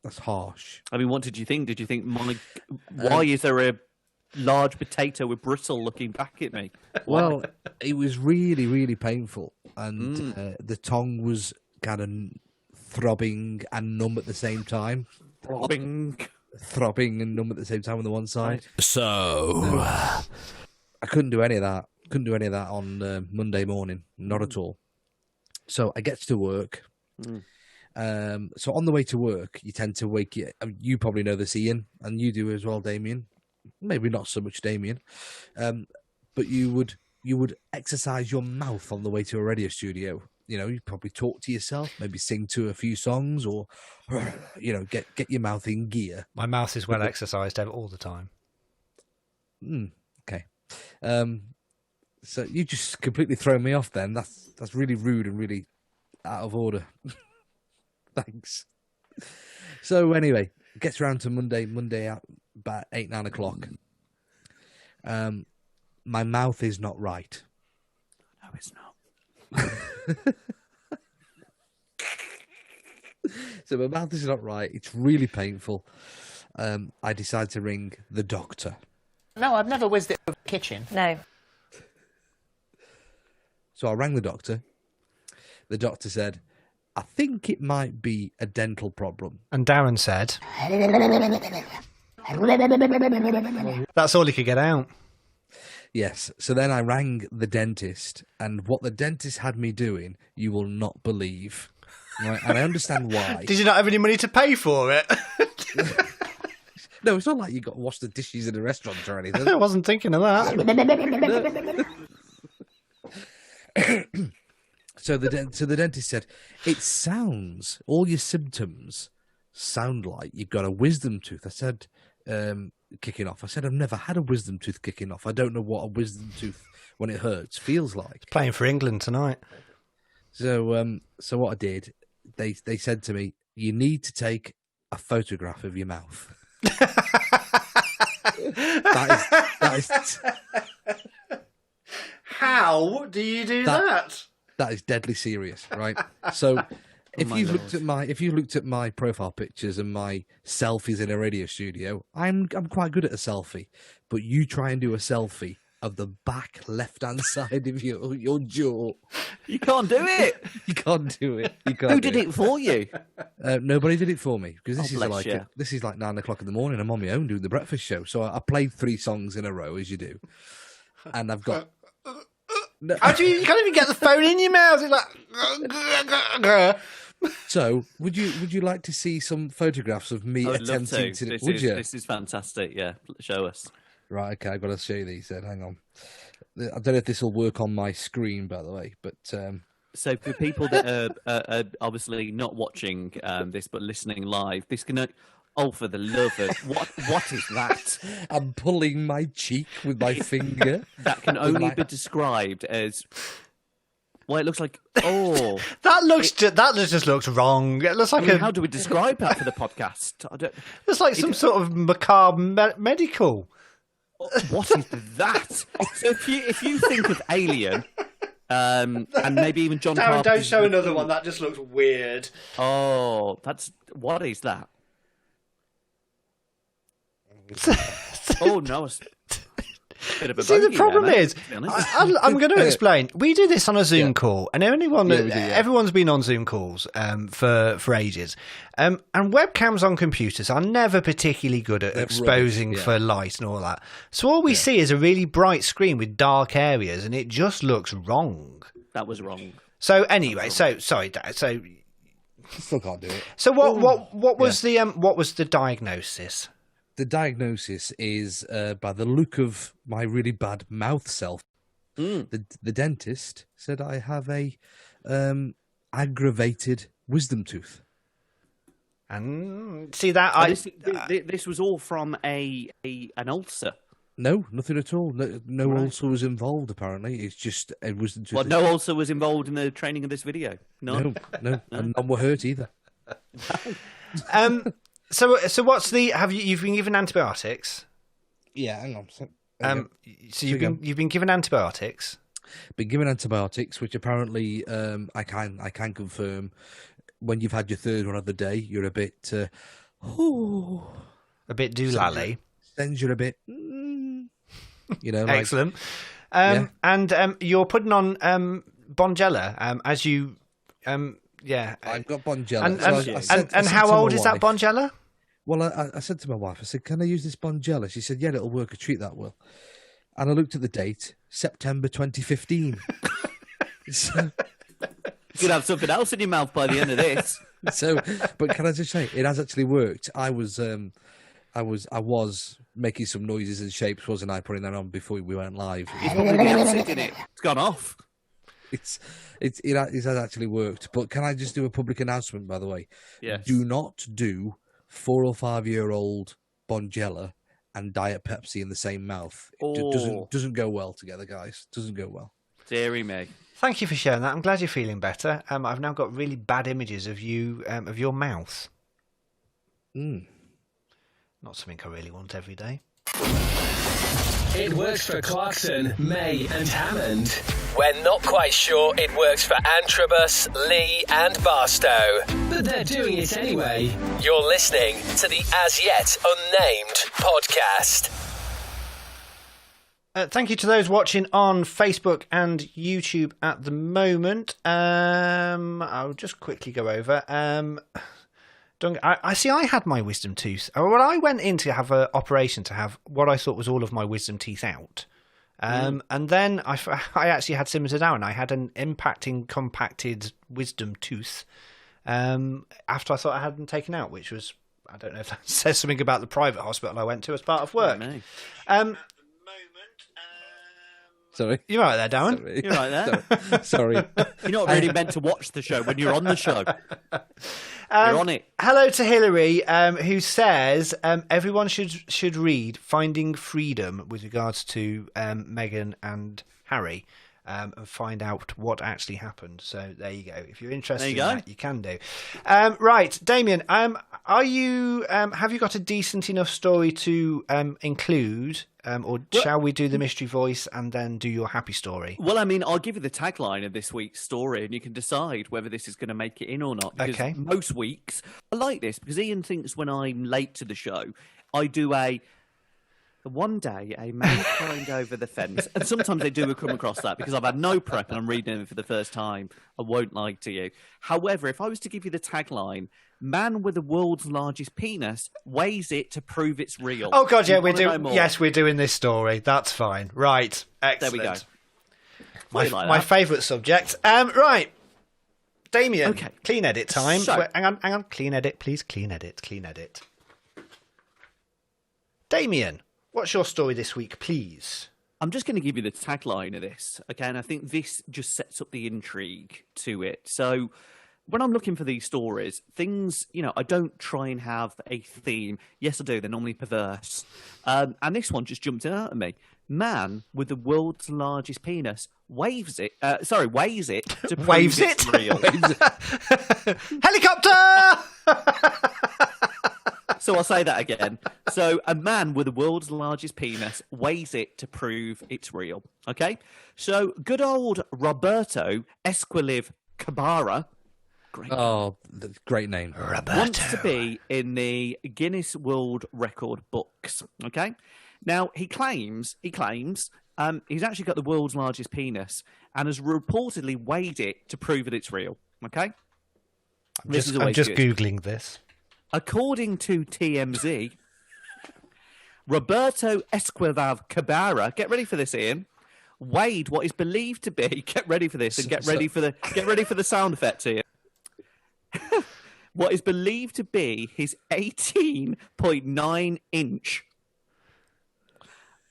That's harsh. I mean, what did you think? Did you think, why is there a large potato with bristle looking back at me? Well, it was really, really painful. And the tongue was kind of throbbing and numb at the same time. Throbbing and numb at the same time on the one side. So I couldn't do any of that. Couldn't do any of that on Monday morning. Not at all. So I get to work. So on the way to work, you tend to wake you probably know this, Ian, and you do as well, Damien. Maybe not so much Damien, but you would exercise your mouth on the way to a radio studio. You know, you probably talk to yourself, maybe sing to a few songs, or get your mouth in gear. My mouth is well exercised all the time. Okay. So you just completely thrown me off. Then that's really rude and really out of order. Thanks. So anyway, gets around to Monday at about 8-9 o'clock. My mouth is not right. No, it's not. So my mouth is not right. It's really painful. I decide to ring the doctor. No, I've never whizzed it over the kitchen. No. So I rang the doctor. The doctor said, I think it might be a dental problem. And Darren said, that's all he could get out. Yes. So then I rang the dentist, and what the dentist had me doing, you will not believe. Right? And I understand why. Did you not have any money to pay for it? No, it's not like you got to wash the dishes in a restaurant or anything. I wasn't thinking of that. So the dentist said, it sounds, all your symptoms sound like you've got a wisdom tooth. I said, kicking off. I said, I've never had a wisdom tooth kicking off. I don't know what a wisdom tooth, when it hurts, feels like. It's playing for England tonight. So what I did, they said to me, you need to take a photograph of your mouth. that is How do you do that? That is deadly serious, right? So if you've looked at my profile pictures and my selfies in a radio studio, I'm quite good at a selfie. But you try and do a selfie of the back left-hand side of your jaw. You can't do it. You can't do it. Who did it for you? Nobody did it for me, because this bless is like 9 o'clock in the morning. I'm on my own doing the breakfast show, so I played 3 songs in a row, as you do, and I've got. How do you can't even get the phone in your mouth? It's like. So, would you like to see some photographs of me attempting to? This is fantastic. Yeah, show us. Right, okay, I've got to show you these. Hang on. I don't know if this will work on my screen, by the way, but. So for people that are obviously not watching this but listening live, this can. Oh, for the love of what is that? I'm pulling my cheek with my finger. That can only be described as. Well, it looks like that just looks wrong. It looks like how do we describe that for the podcast? It's like some sort of macabre medical. What is that? So if you think of Alien, and maybe even John Darren, Carpenter's... don't show another one. That just looks weird. Oh, what is that? Oh no. Bit of a See, the bogey problem there, is, I'm going to explain. We do this on a Zoom call, and everyone's been on Zoom calls for ages. And webcams on computers are never particularly good at exposing for light and all that. So all we see is a really bright screen with dark areas, and it just looks wrong. That was wrong. So anyway, sorry, Dad. So still can't do it. So what was the diagnosis? The diagnosis is, by the look of my really bad mouth self, the dentist said I have a aggravated wisdom tooth. And see that this was all from an ulcer. No, nothing at all. No right. ulcer was involved. Apparently, it was. Well, no ulcer was involved in the training of this video. No, and none were hurt either. So what's the? You've been given antibiotics? Yeah, hang on. So you've been given antibiotics. Been given antibiotics, which apparently I can confirm. When you've had your third one of the day, you're a bit, a bit doolally. Sends you a bit, Excellent. And you're putting on Bonjela as you, I've got Bonjela. And how old is that Bonjela? Well, I said to my wife, I said, "Can I use this Bonjela?" She said, "Yeah, it'll work a treat, that will." And I looked at the date, September 2015. You'd have something else in your mouth by the end of this. But can I just say, it has actually worked. I was making some noises and shapes, wasn't I? Putting that on before we went live. It's probably the acid in it. It's gone off. It has actually worked. But can I just do a public announcement, by the way? Yes. Do not do 4 or 5 year old Bonjela and Diet Pepsi in the same mouth. It doesn't go well together, guys. Doesn't go well. Deary me. Thank you for sharing that. I'm glad you're feeling better. I've now got really bad images of you, of your mouth. Not something I really want every day. It works for Clarkson, May and Hammond. We're not quite sure it works for Antrobus, Lee and Barstow, but they're doing it anyway. You're listening to the As Yet Unnamed podcast. Thank you to those watching on Facebook and YouTube at the moment. I'll just quickly go over. I see. I had my wisdom tooth. Well, I went in to have an operation to have what I thought was all of my wisdom teeth out, and then I actually had symptoms now, and I had an compacted wisdom tooth. After I thought I had them taken out, which was, I don't know if that says something about the private hospital I went to as part of work. Sorry. You're right there, Darren. Sorry. You're right there. Sorry. You're not really meant to watch the show when you're on the show. You're on it. Hello to Hillary, who says everyone should read Finding Freedom with regards to Meghan and Harry. And find out what actually happened. So there you go. If you're interested in that, you can do. Right, Damien, are you? Have you got a decent enough story to include, or shall we do the mystery voice and then do your happy story? Well, I mean, I'll give you the tagline of this week's story, and you can decide whether this is going to make it in or not. Because most weeks I like this because Ian thinks when I'm late to the show, I do one day, a man climbed over the fence, and sometimes they do come across that because I've had no prep and I'm reading it for the first time. I won't lie to you. However, if I was to give you the tagline, man with the world's largest penis weighs it to prove it's real. Oh, God, yeah, we're doing. Yes, we're doing this story. That's fine. Right. Excellent. There we go. My favourite subject. Right. Damien, okay. Clean edit time. Wait, hang on. Clean edit, please. Clean edit. Damien. What's your story this week, please? I'm just going to give you the tagline of this, okay? And I think this just sets up the intrigue to it. So when I'm looking for these stories, things, I don't try and have a theme. Yes, I do. They're normally perverse. And this one just jumped out at me. Man with the world's largest penis weighs it to prove Waves it's it? real. Helicopter! So I'll say that again. So a man with the world's largest penis weighs it to prove it's real. Okay? So good old Roberto Esquiliv Cabara. Great name. Roberto. Wants to be in the Guinness World Record books. Okay? Now, he claims he's actually got the world's largest penis and has reportedly weighed it to prove that it's real. Okay? I'm just Googling this. According to TMZ, Roberto Esquivel Cabara, get ready for this, Ian, weighed what is believed to be, get ready for this, and get ready for the sound effects, Ian. What is believed to be his 18.9-inch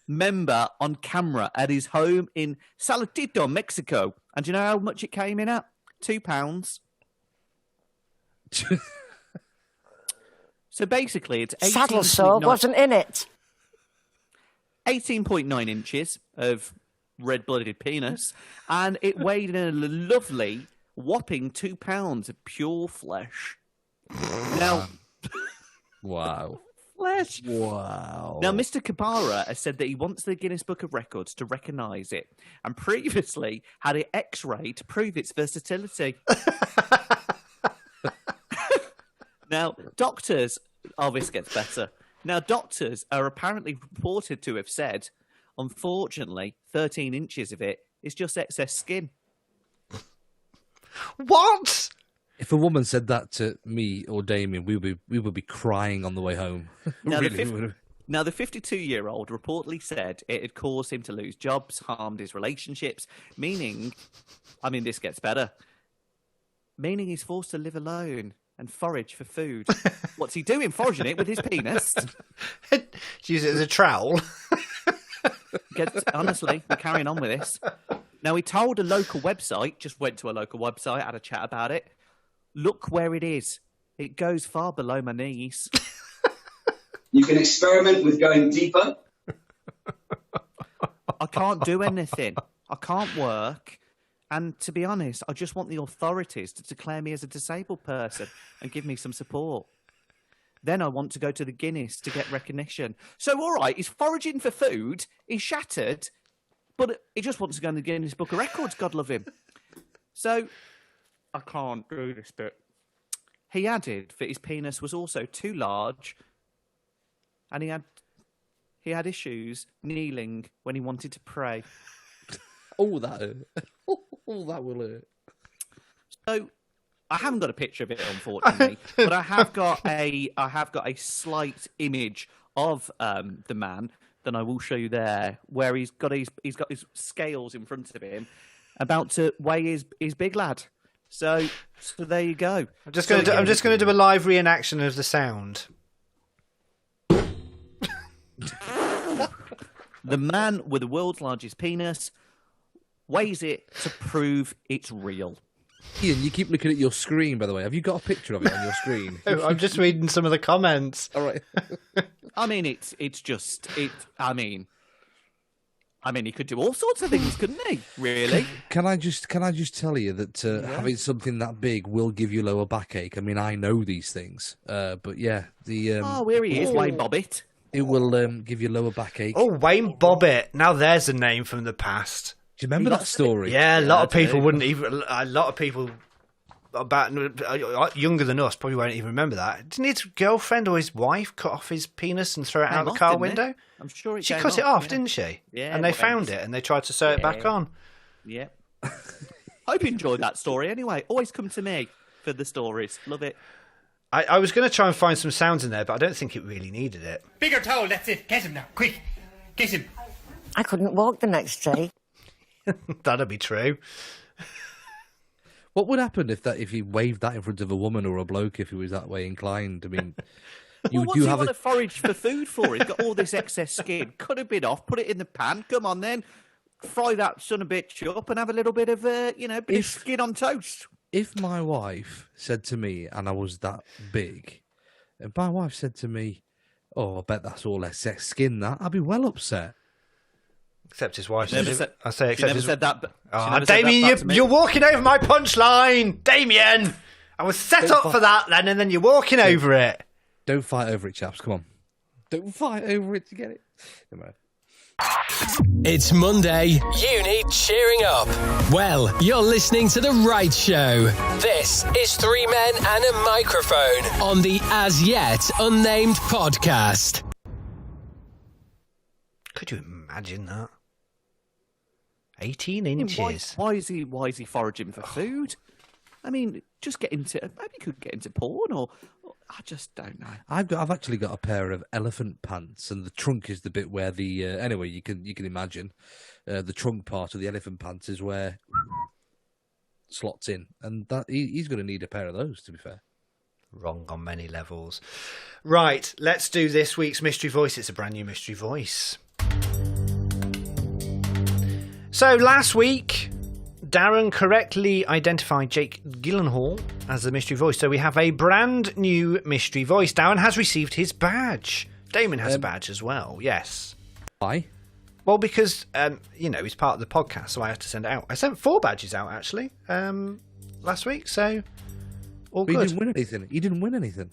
member on camera at his home in Saltillo, Mexico. And do you know how much it came in at? £2. So basically, it's Saddle sore wasn't in it. 18.9 inches of red-blooded penis, and it weighed in a lovely, whopping 2 pounds of pure flesh. Now, wow. Flesh. Wow. Now, Mr. Kabara has said that he wants the Guinness Book of Records to recognise it, and previously had it X-rayed to prove its versatility. Now, doctors... Oh, this gets better. Now, doctors are apparently reported to have said, unfortunately, 13 inches of it is just excess skin. What? If a woman said that to me or Damien, we would be crying on the way home. Now, Really, the 52-year-old reportedly said it had caused him to lose jobs, harmed his relationships, meaning, I mean, this gets better, meaning he's forced to live alone and forage for food. What's he doing? Foraging it with his penis? Use it as a trowel. Honestly, we're carrying on with this. Now, he told a local website, just went to a local website, had a chat about it. Look where it is. It goes far below my knees. You can experiment with going deeper. I can't do anything. I can't work. And to be honest, I just want the authorities to declare me as a disabled person and give me some support. Then I want to go to the Guinness to get recognition. So, all right, he's foraging for food, he's shattered, but he just wants to go in the Guinness Book of Records, God love him. So, I can't do this bit. He added that his penis was also too large, and he had issues kneeling when he wanted to pray. Oh, that hurt. Oh, that will hurt. So, I haven't got a picture of it, unfortunately, but I have got a slight image of the man that I will show you there, where he's got his scales in front of him, about to weigh his big lad. So there you go. I'm just going to do a live reenaction of the sound. The man with the world's largest penis weighs it to prove it's real. Ian, you keep looking at your screen, by the way. Have you got a picture of it on your screen? I'm just reading some of the comments. All right. I mean, I mean, he could do all sorts of things, couldn't he? Really? Can I just tell you that having something that big will give you lower backache? I mean, I know these things, but yeah, where he is, Wayne Bobbitt. It will give you lower backache. Oh, Wayne Bobbitt. Now there's a name from the past. Do you remember that story? Yeah, a lot of people wouldn't even. A lot of people about younger than us probably won't even remember that. Didn't his girlfriend or his wife cut off his penis and throw it out the car window? I'm sure she cut it off, didn't she? Yeah. And they found it and they tried to sew it back on. Yeah. Hope you enjoyed that story. Anyway, always come to me for the stories. Love it. I was going to try and find some sounds in there, but I don't think it really needed it. Bigger towel, that's it. Get him now, quick. Get him. I couldn't walk the next day. That'd be true. What would happen if he waved that in front of a woman or a bloke if he was that way inclined? I mean, what's he want to forage for food for? He's got all this excess skin. Cut a bit off, put it in the pan. Come on, then fry that son of a bitch up and have a little bit of bit of skin on toast. If my wife said to me, and I was that big, and my wife said to me, "Oh, I bet that's all excess skin," I'd be well upset. Except his wife. I say except his... said that. Damien, you're walking over my punchline. Damien, I was set up for that then, and then you're walking over it. Don't fight over it, chaps. Come on. Don't fight over it to get it. No matter. It's Monday. You need cheering up. Well, you're listening to the right show. This is 3 Men and a Microphone on the As Yet Unnamed podcast. Could you imagine that? 18 inches. Why is he foraging for food? I mean, just maybe he could get into porn, or I just don't know. I've actually got a pair of elephant pants, and the trunk is the bit where the anyway you can imagine the trunk part of the elephant pants is where slots in, and that he's going to need a pair of those. To be fair, wrong on many levels. Right, let's do this week's mystery voice. It's a brand new mystery voice. So last week, Darren correctly identified Jake Gyllenhaal as the mystery voice. So we have a brand new mystery voice. Darren has received his badge. Damien has a badge as well, yes. Why? Well, because, he's part of the podcast, so I had to send it out. I sent 4 badges out, actually, last week, so all good. You didn't win anything. You didn't win anything.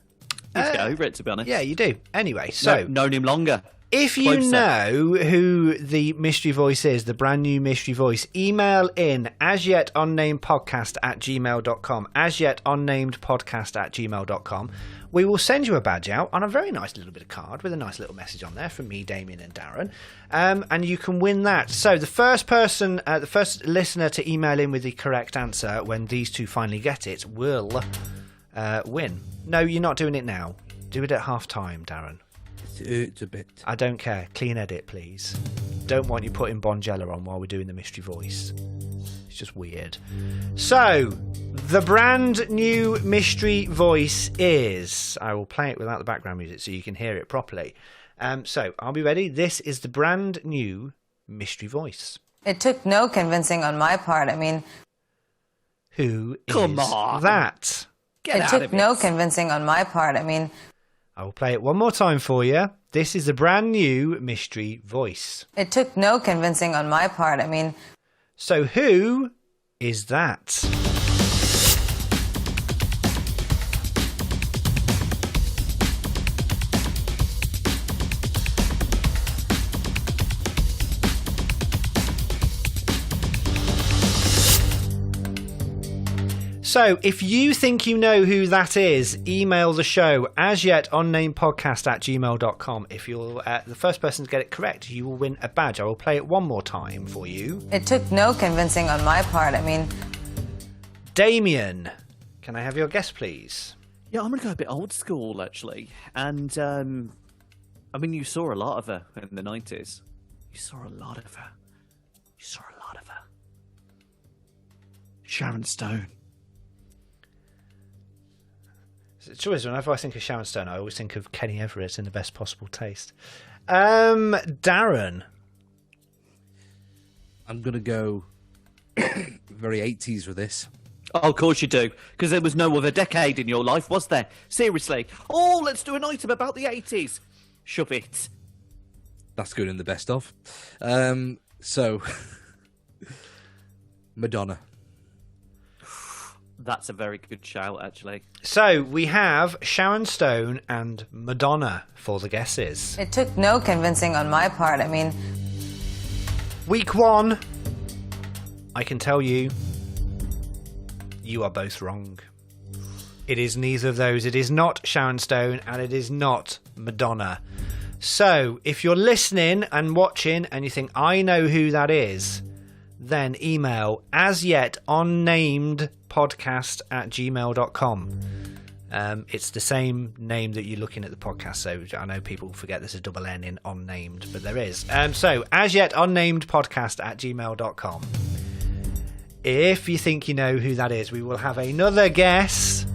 You need to get over it, to be honest. Yeah, you do. Anyway, so... known him longer. If you know who the mystery voice is, the brand new mystery voice, email in asyetUnnamedPodcast@gmail.com, asyetUnnamedPodcast@gmail.com. We will send you a badge out on a very nice little bit of card with a nice little message on there from me, Damien and Darren, and you can win that. So the first person, the first listener to email in with the correct answer when these two finally get it will win. No, you're not doing it now. Do it at half time, Darren. It's a bit. I don't care. Clean edit, please. Don't want you putting Bonjela on while we're doing the mystery voice. It's just weird. So, the brand new mystery voice is... I will play it without the background music so you can hear it properly. So, I'll be ready. This is the brand new mystery voice. It took no convincing on my part. I mean... Who is Come on. that? It took no convincing on my part. I mean... I will play it one more time for you. This is the brand new mystery voice. It took no convincing on my part. I mean... So who is that? So, if you think you know who that is, email the show, asyetUnnamedPodcast@gmail.com. If you're the first person to get it correct, you will win a badge. I will play it one more time for you. It took no convincing on my part. I mean... Damien, can I have your guess, please? Yeah, I'm going to go a bit old school, actually. And, you saw a lot of her in the 90s. You saw a lot of her. Sharon Stone. The truth is, whenever I think of Sharon Stone, I always think of Kenny Everett in the best possible taste. Darren. I'm going to go very 80s with this. Oh, of course you do. Because there was no other decade in your life, was there? Seriously. Oh, let's do an item about the 80s. Shove it. That's good in the best of. So, Madonna. That's a very good shout, actually. So, we have Sharon Stone and Madonna for the guesses. It took no convincing on my part. I mean... Week 1. I can tell you, you are both wrong. It is neither of those. It is not Sharon Stone and it is not Madonna. So, if you're listening and watching and you think, I know who that is, then email asyetUnnamedPodcast@gmail.com. It's the same name that you're looking at the podcast, so I know people forget there's a double N in unnamed, but there is. So, asyetUnnamedPodcast@gmail.com. If you think you know who that is, we will have another guess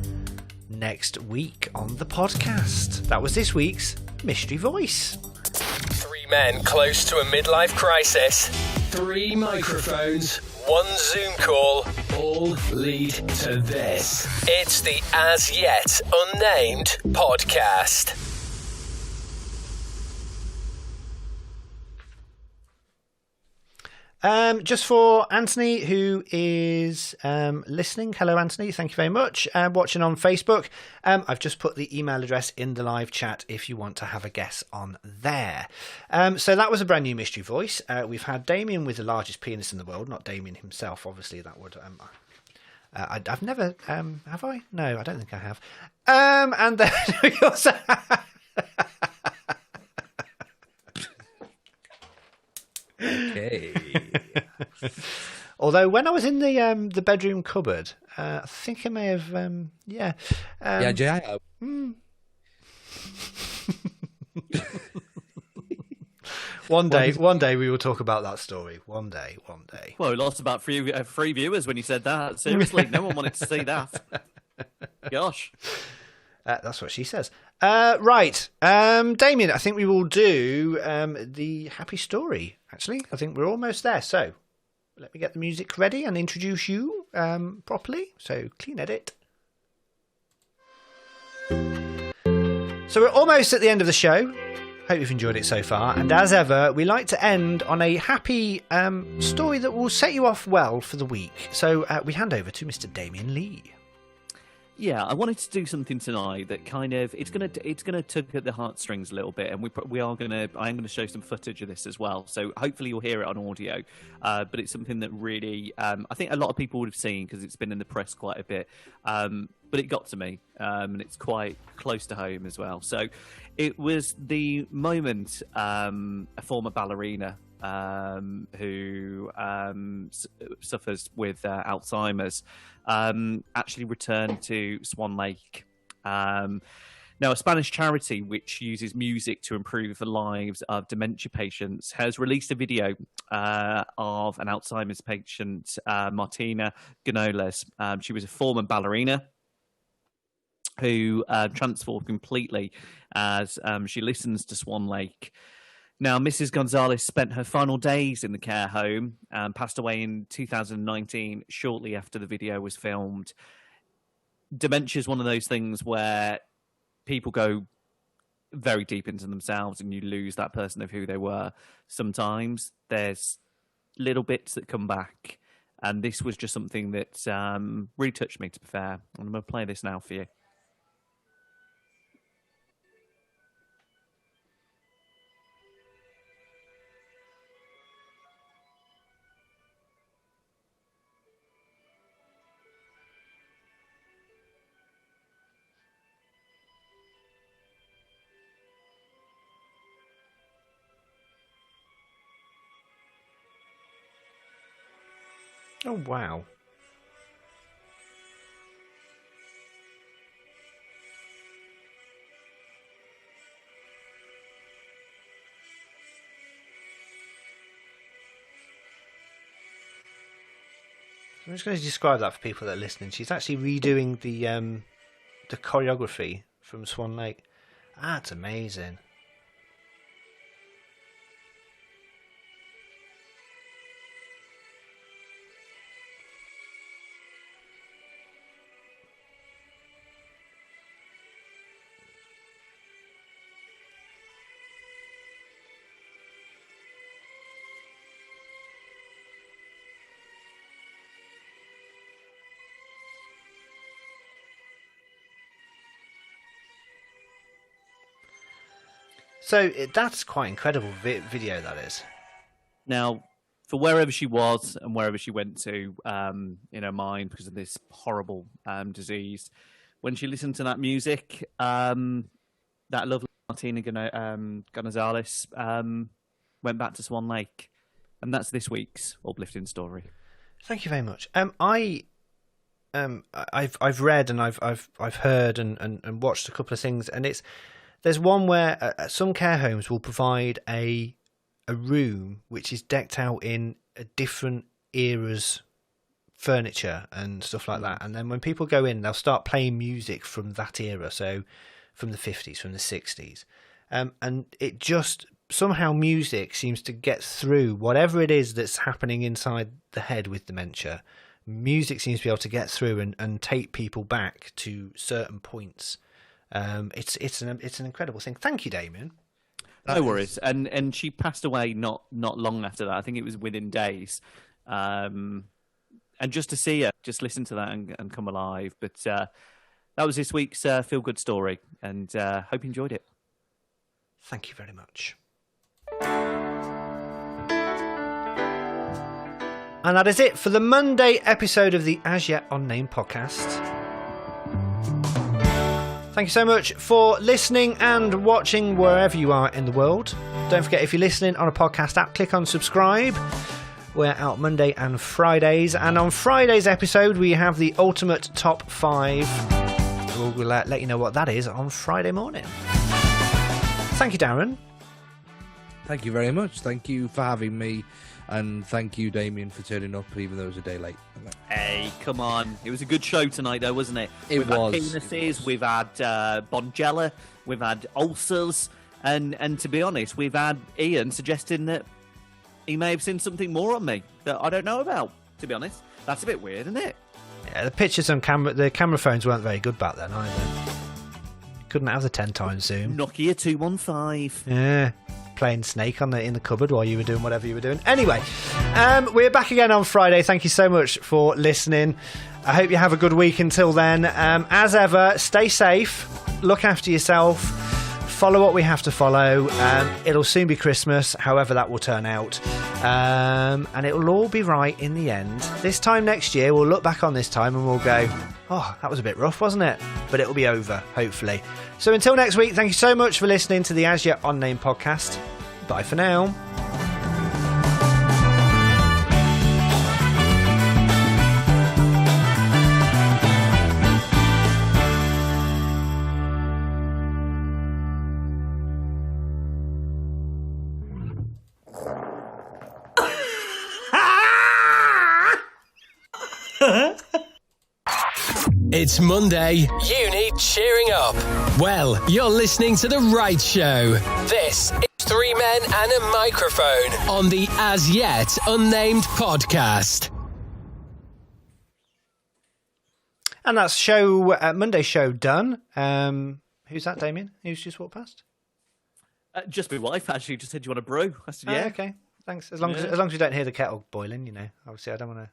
next week on the podcast. That was this week's Mystery Voice. 3 men close to a midlife crisis. 3 microphones, 1 Zoom call, all lead to this. It's the As Yet Unnamed podcast. Just for Anthony, who is listening. Hello, Anthony. Thank you very much. Watching on Facebook. I've just put the email address in the live chat if you want to have a guess on there. So that was a brand new mystery voice. We've had Damien with the largest penis in the world. Not Damien himself, obviously. That would... I've never... have I? No, I don't think I have. And then we also... Okay. Although when I was in the bedroom cupboard, I think I may have Yeah, J.I. One day we will talk about that story. One day. Well, we lost about 3 viewers when you said that. Seriously, no one wanted to see that. Gosh. That's what she says. Right. Damien, I think we will do the happy story, actually. I think we're almost there. So, let me get the music ready and introduce you properly. So clean edit. So we're almost at the end of the show. Hope you've enjoyed it so far. And as ever, we like to end on a happy story that will set you off well for the week. So we hand over to Mr. Damien Lee. Yeah, I wanted to do something tonight that kind of it's gonna tug at the heartstrings a little bit, and I am gonna show some footage of this as well. So hopefully you'll hear it on audio. But it's something that really I think a lot of people would have seen because it's been in the press quite a bit. But it got to me, and it's quite close to home as well. So it was the moment a former ballerina who suffers with Alzheimer's actually returned to Swan Lake. Now, a Spanish charity which uses music to improve the lives of dementia patients has released a video of an Alzheimer's patient, Martina Ganoles. She was a former ballerina who transformed completely as she listens to Swan Lake. Now, Mrs. Gonzalez spent her final days in the care home and passed away in 2019, shortly after the video was filmed. Dementia is one of those things where people go very deep into themselves and you lose that person of who they were. Sometimes there's little bits that come back, and this was just something that really touched me, to be fair. I'm going to play this now for you. Oh, wow. I'm just going to describe that for people that are listening. She's actually redoing the choreography from Swan Lake. That's amazing. So that's quite incredible video, that is. Now, for wherever she was and wherever she went to in her mind because of this horrible disease, when she listened to that music, that lovely Martina Gonzalez went back to Swan Lake. And that's this week's uplifting story. Thank you very much. I've read and I've heard and watched a couple of things, and there's one where some care homes will provide a room which is decked out in a different era's furniture and stuff like that, and then when people go in, they'll start playing music from that era, so from the 50s, from the 60s, and it just somehow music seems to get through whatever it is that's happening inside the head with dementia. Music seems to be able to get through and take people back to certain points. It's an incredible thing. Thank you, Damien. No worries. And she passed away not long after that. I think it was within days. And just to see her, just listen to that and come alive. But that was this week's Feel Good story, and hope you enjoyed it. Thank you very much. And that is it for the Monday episode of the As Yet Unnamed podcast. Thank you so much for listening and watching wherever you are in the world. Don't forget, if you're listening on a podcast app, click on subscribe. We're out Monday and Fridays. And on Friday's episode, we have the ultimate top 5. We'll let you know what that is on Friday morning. Thank you, Darren. Thank you very much. Thank you for having me. And thank you, Damien, for turning up, even though it was a day late. Hey, come on. It was a good show tonight, though, wasn't it? We've had penises, we've had Bonjela, we've had ulcers, and to be honest, we've had Ian suggesting that he may have seen something more on me that I don't know about, to be honest. That's a bit weird, isn't it? Yeah, the pictures on camera, the camera phones weren't very good back then either. Couldn't have the 10 times zoom. Nokia 215. Yeah, playing Snake in the cupboard while you were doing whatever you were doing. Anyway, we're back again on Friday. Thank you so much for listening. I hope you have a good week until then. As ever, stay safe, look after yourself, follow what we have to follow. It'll soon be Christmas, however that will turn out. And it will all be right in the end. This time next year, we'll look back on this time and we'll go, oh, that was a bit rough, wasn't it? But it'll be over, hopefully. So until next week, thank you so much for listening to the As Yet Unnamed podcast. Bye for now. It's Monday. You need cheering up. Well, you're listening to The Right Show. This is 3 men and a microphone on the As Yet Unnamed podcast. And that's Monday's show done. Who's that, Damien? Who's just walked past? Just my wife, actually, just said, do you want a brew? I said, yeah. Okay, thanks. As long as we don't hear the kettle boiling, obviously I don't want to...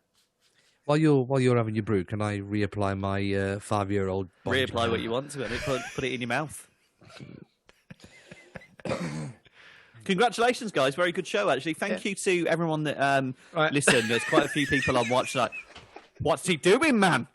While you're having your brew, can I reapply my 5-year-old? Reapply what you want to it. Put it in your mouth. Congratulations, guys! Very good show, actually. Thank you to everyone that listened. There's quite a few people on watch. Like, what's he doing, man?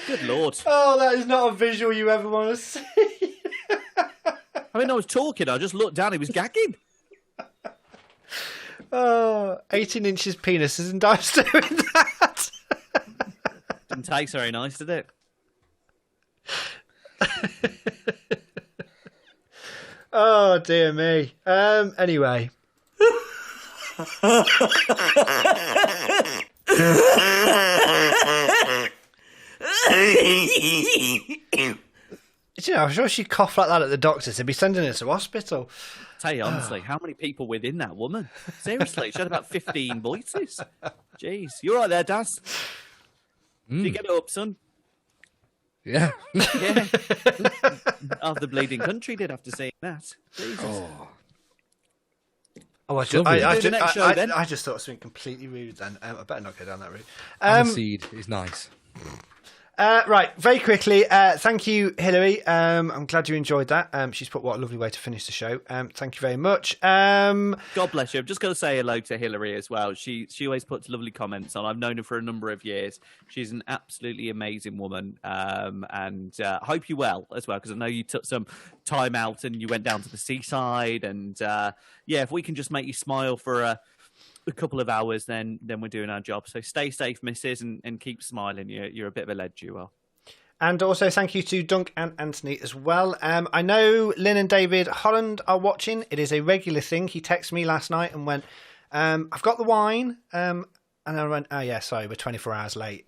Good Lord. Oh, that is not a visual you ever want to see. I mean, I was talking, I just looked down, he was gagging. Oh, 18 inches penises and dives doing that. Didn't taste very nice, did it? Oh, dear me. Anyway. I'm sure she'd cough like that at the doctor's. They'd be sending her to hospital. Tell you honestly, how many people within that woman? Seriously, she had about 15 voices. Jeez, you all right there, Daz? Did you get up, son? Yeah. Yeah. Half the bleeding country did after saying that. Jesus. I just thought of something completely rude then. I better not go down that route. Seed is nice. Right, very quickly, thank you, Hilary. I'm glad you enjoyed that. She's put what a lovely way to finish the show. Thank you very much. God bless you. I've just got to say hello to Hilary as well. She always puts lovely comments on. I've known her for a number of years. She's an absolutely amazing woman, and I hope you're well as well, because I know you took some time out and you went down to the seaside. And if we can just make you smile for a couple of hours, then we're doing our job. So stay safe, missus, and keep smiling. You're a bit of a lead, you are. And also thank you to Dunk and Anthony as well. I know Lynn and David Holland are watching. It is a regular thing. He texted me last night and went, I've got the wine. And I went, oh yeah, sorry, we're 24 hours late.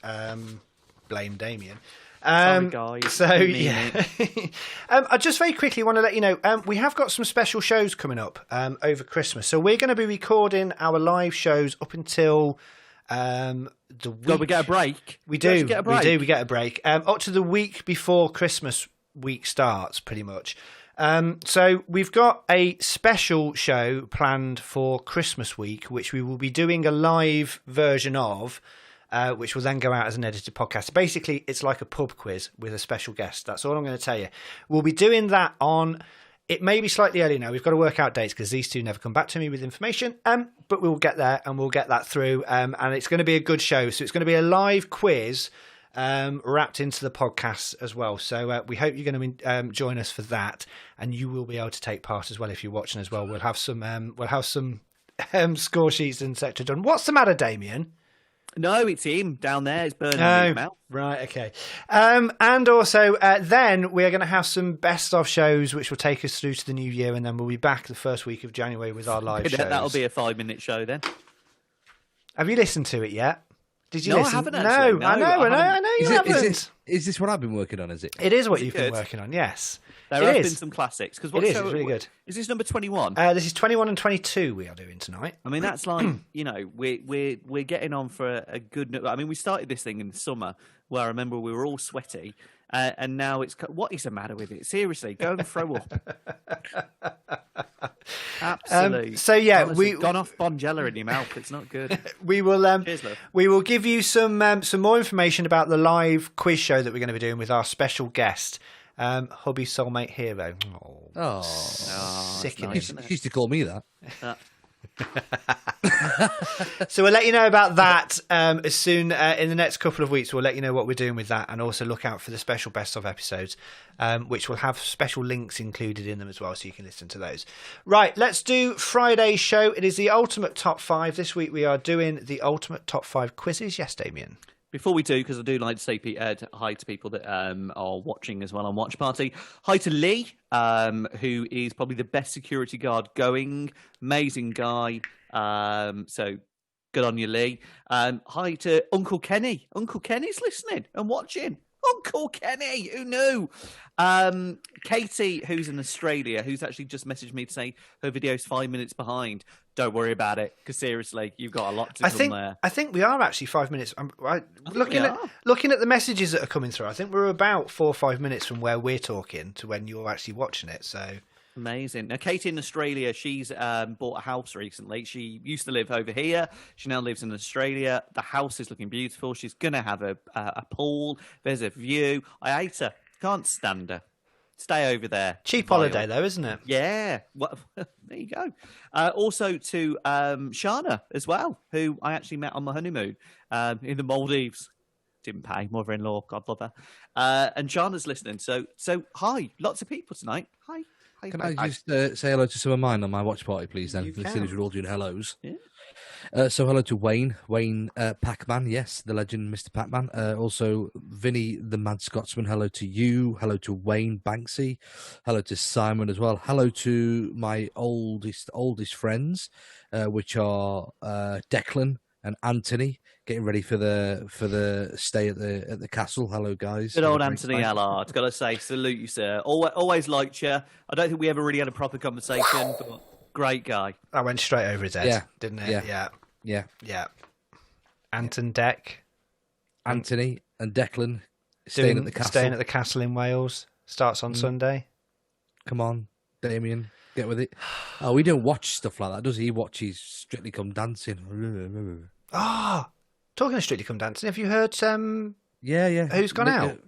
Blame Damien. Sorry, guys. So, yeah. I just very quickly want to let you know, we have got some special shows coming up over Christmas. So we're going to be recording our live shows up until the week. God, we get a break. We do. We get a break. Up to the week before Christmas week starts, pretty much. So we've got a special show planned for Christmas week, which we will be doing a live version of. Which will then go out as an edited podcast. Basically, it's like a pub quiz with a special guest. That's all I'm going to tell you. We'll be doing that on... It may be slightly early now. We've got to work out dates because these two never come back to me with information. But we'll get there and we'll get that through. And it's going to be a good show. So it's going to be a live quiz wrapped into the podcast as well. So we hope you're going to join us for that. And you will be able to take part as well if you're watching as well. We'll have some score sheets, etc. done. What's the matter, Damien? No, it's him down there. It's burning his mouth. Right, okay. And also, then we are going to have some best of shows, which will take us through to the new year, and then we'll be back the first week of January with our live shows. That'll be a 5-minute show then. Have you listened to it yet? Did you No, listen? I haven't actually. No, I know you haven't. Is this what I've been working on, is it? It is what you've been working on, yes. There have been some classics. Cause it is, it's really good. Is this number 21? This is 21 and 22 we are doing tonight. I mean, that's like, we're getting on for a good... I mean, we started this thing in the summer where I remember we were all sweaty, and now it's... What is the matter with it? Seriously, go and throw up. Absolutely. So, yeah, we've gone off Bonjela in your mouth. It's not good. We will Cheers, love. we will give you some more information about the live quiz show that we're going to be doing with our special guest, hubby soulmate hero. Oh, sickening. Nice, he used to call me that. So we'll let you know about that as soon in the next couple of weeks. We'll let you know what we're doing with that, and also look out for the special best of episodes, which will have special links included in them as well, so you can listen to those. Right, let's do Friday's show. It is the ultimate top 5. This week we are doing the ultimate top 5 quizzes. Yes, Damien. Before we do, because I do like to say hi to people that are watching as well on Watch Party. Hi to Lee, who is probably the best security guard going. Amazing guy. So good on you, Lee. Hi to Uncle Kenny. Uncle Kenny's listening and watching. Uncle Kenny, who knew? Katie, who's in Australia, who's actually just messaged me to say her video's 5 minutes behind. Don't worry about it, because seriously, you've got a lot to come there. I think we are actually 5 minutes. Looking at the messages that are coming through, I think we're about 4 or 5 minutes from where we're talking to when you're actually watching it. So amazing. Now, Katie in Australia, she's bought a house recently. She used to live over here. She now lives in Australia. The house is looking beautiful. She's going to have a pool. There's a view. I hate her. Can't stand her. Stay over there. Cheap holiday, though, isn't it? Yeah. Well, there you go. Also to Shana as well, who I actually met on my honeymoon in the Maldives. Didn't pay. Mother-in-law. God love her. And Shana's listening. So hi. Lots of people tonight. Hi. Can I just say hello to some of mine on my watch party, please, then? Seeing as we're all doing hellos. Yeah. So hello to Wayne Pac-Man, yes, the legend, Mr. Pac-Man. Also, Vinny, the Mad Scotsman, hello to you. Hello to Wayne Banksy. Hello to Simon as well. Hello to my oldest friends, which are Declan and Anthony, getting ready for the stay at the castle. Hello, guys. Good old Anthony Allard. Got to say, salute you, sir. Always liked you. I don't think we ever really had a proper conversation, but great guy. That went straight over his head, didn't it? Yeah. Anthony and Declan staying at the castle. Staying at the castle in Wales. Starts on Sunday. Come on, Damien. Get with it. Oh, we don't watch stuff like that, does he? He watches Strictly Come Dancing. Talking of Strictly Come Dancing, have you heard? Yeah. Who's gone out?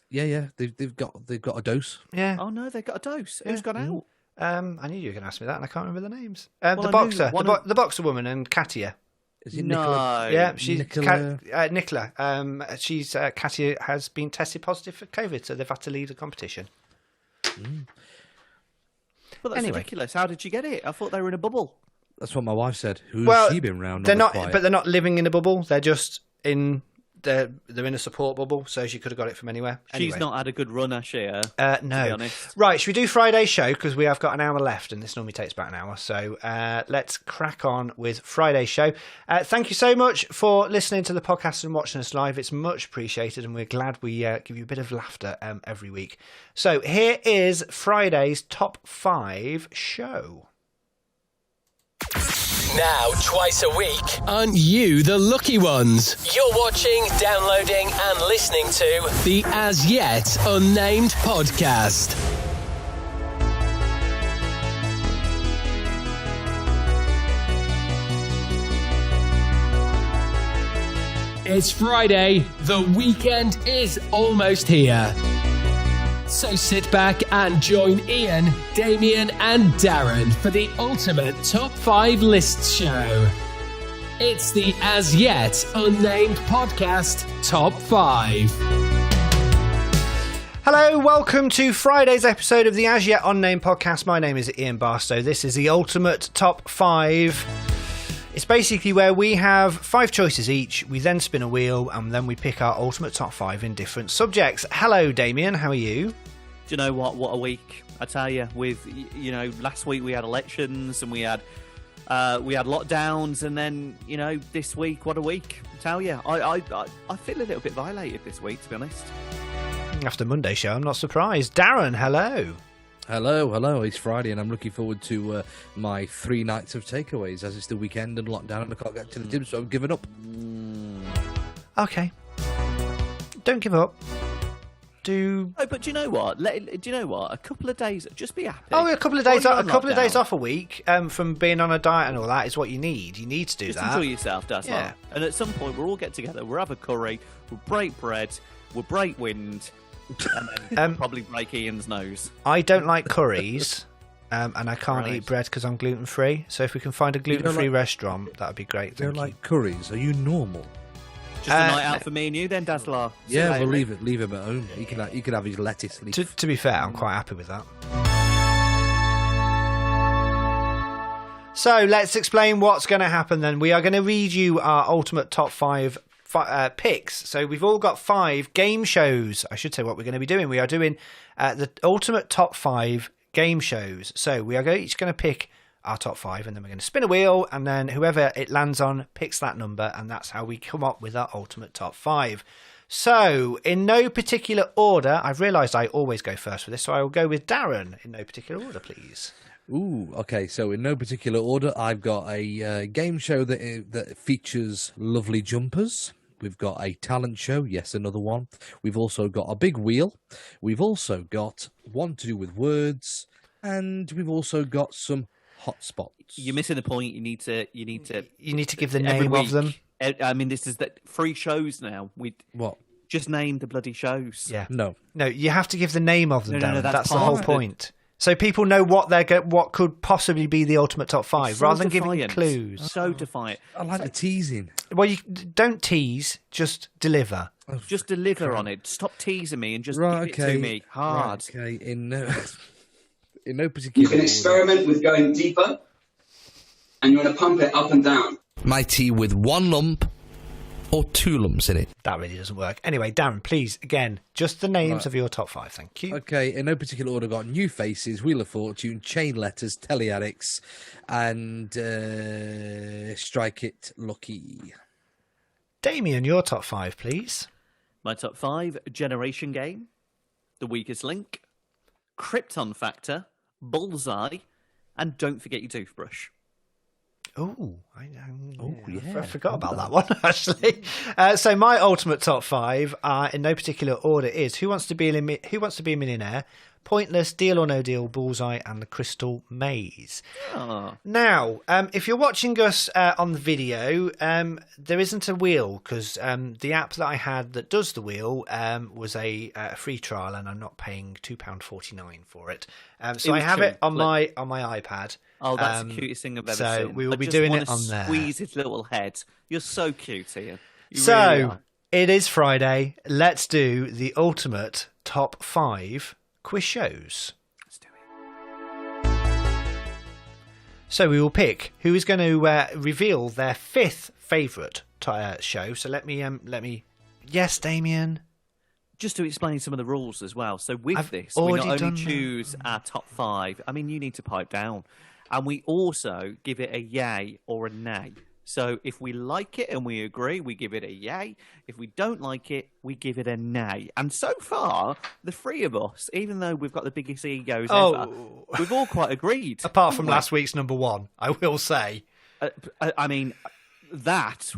Yeah. They've got a dose. Yeah. Oh no, they've got a dose. Who's gone out? I knew you were going to ask me that, and I can't remember the names. The boxer woman, and Katia. Is it Nicola? Yeah, she's Nicola. Nicola. She's Katia has been tested positive for COVID, so they've had to leave the competition. Well, that's ridiculous. How did you get it? I thought they were in a bubble. That's what my wife said. Who's she been round? They're not, but they're not living in a bubble. They're just in. They're in a support bubble, so she could have got it from anywhere. She's not had a good run, has she? No. To be honest. Right, should we do Friday's show? Because we have got an hour left, and this normally takes about an hour. So let's crack on with Friday's show. Thank you so much for listening to the podcast and watching us live. It's much appreciated, and we're glad we give you a bit of laughter every week. So here is Friday's top 5 show. Now, twice a week, aren't you the lucky ones? You're watching, downloading, and listening to the As Yet Unnamed podcast. It's Friday. The weekend is almost here. So sit back and join Ian, Damien, and Darren for the ultimate Top 5 Lists show. It's the As Yet Unnamed podcast Top 5. Hello, welcome to Friday's episode of the As Yet Unnamed podcast. My name is Ian Barstow. This is the ultimate Top 5. It's basically where we have 5 choices each. We then spin a wheel and then we pick our ultimate top 5 in different subjects. Hello, Damien. How are you? Do you know what? What a week! I tell you, with last week we had elections and we had lockdowns, and then this week, what a week! I tell you, I feel a little bit violated this week, to be honest. After Monday show, I'm not surprised. Darren, hello. Hello. It's Friday, and I'm looking forward to my 3 nights of takeaways as it's the weekend and lockdown, and I can't get to the gym, so I've given up. Okay. Don't give up. But do you know what? A couple of days, just be happy. Oh, a couple of days off a week from being on a diet and all that is what you need. You need to do just that. Enjoy yourself, that's all. And at some point, we'll all get together. We'll have a curry. We'll break bread. We'll break wind. And then probably break Ian's nose. I don't like curries, and I can't eat bread because I'm gluten free. So if we can find a gluten free restaurant, that would be great. You don't like curries? Are you normal? Just a night out for me and you, then, Dazzler. Yeah, we'll leave him at home. He can have his lettuce leaf. To be fair, I'm quite happy with that. So let's explain what's going to happen. Then we are going to read you our ultimate top 5 picks. So we've all got 5 game shows. I should say what we're going to be doing. We are doing the ultimate top 5 game shows. So we are each going to pick our top 5, and then we're going to spin a wheel, and then whoever it lands on picks that number, and that's how we come up with our ultimate top 5. So in no particular order, I've realised I always go first for this, so I will go with Darren in no particular order, please. Ooh, okay. So in no particular order, I've got a game show that features lovely jumpers. We've got a talent show, yes, another one. We've also got a big wheel. We've also got one to do with words, and we've also got some hotspots. You're missing the point. You need to give the name of them. I mean, this is 3 shows now. What? Just name the bloody shows. Yeah. No, you have to give the name of them. No, that's the whole point. So people know what could possibly be the ultimate top 5, rather than giving clues. So defiant. I like the teasing. Well, you don't tease, just deliver. Just deliver on it. Stop teasing me and just give it to me hard. Right, okay, in no particular You can experiment with going deeper, and you want to pump it up and down. My tea with 1 lump or 2 lumps in it. That really doesn't work. Anyway, Darren, please, again, just the names of your top 5, thank you. Okay, in no particular order, got New Faces, Wheel of Fortune, Chain Letters, Telly Addicts, and Strike It Lucky. Damien, your top 5, please. My top 5, Generation Game, The Weakest Link, Krypton Factor, Bullseye, and Don't Forget Your Toothbrush. Oh, I forgot about that one, actually. So my ultimate top 5, in no particular order, is Who Wants to Be a Millionaire, Pointless, Deal or No Deal, Bullseye, and The Crystal Maze. Oh. Now, if you're watching us on the video, there isn't a wheel, because the app that I had that does the wheel was a free trial, and I'm not paying £2.49 for it. So I have it on my iPad. Oh, that's the cutest thing I've ever seen. So we will be doing it on there. Squeeze his little head. You're so cute, Ian. It is Friday. Let's do the ultimate top 5 quiz shows. Let's do it. So we will pick who is going to reveal their 5th favourite show. So let me. Yes, Damien. Just to explain some of the rules as well. So with this, we not only choose our top 5. I mean, you need to pipe down. And we also give it a yay or a nay. So if we like it and we agree, we give it a yay. If we don't like it, we give it a nay. And so far, the 3 of us, even though we've got the biggest egos ever, we've all quite agreed. Apart from last week's number 1, I will say. I mean, that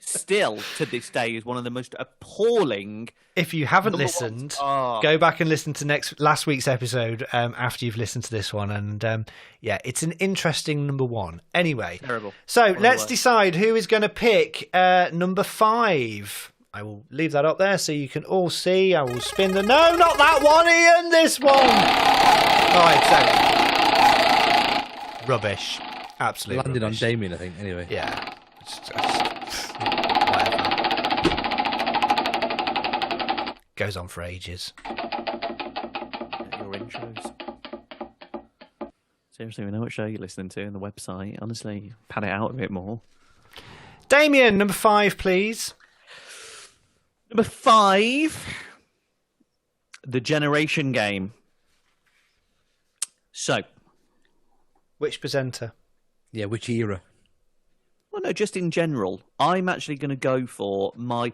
still to this day is one of the most appalling. If you haven't listened, go back and listen to last week's episode after you've listened to this one, and it's an interesting number 1. Anyway, terrible. So let's decide who is going to pick number 5. I will leave that up there so you can all see. I will spin the no, not that one, Ian. This one. All right, so rubbish. Absolutely landed rubbish. On Damien, I think. Anyway, yeah. Goes on for ages. Your intros. Seriously, we know what show you're listening to on the website. Honestly, pad it out a bit more. Damien, number 5, please. Number 5, The Generation Game. So, which presenter? Yeah, which era? Well, no, just in general. I'm actually going to go for my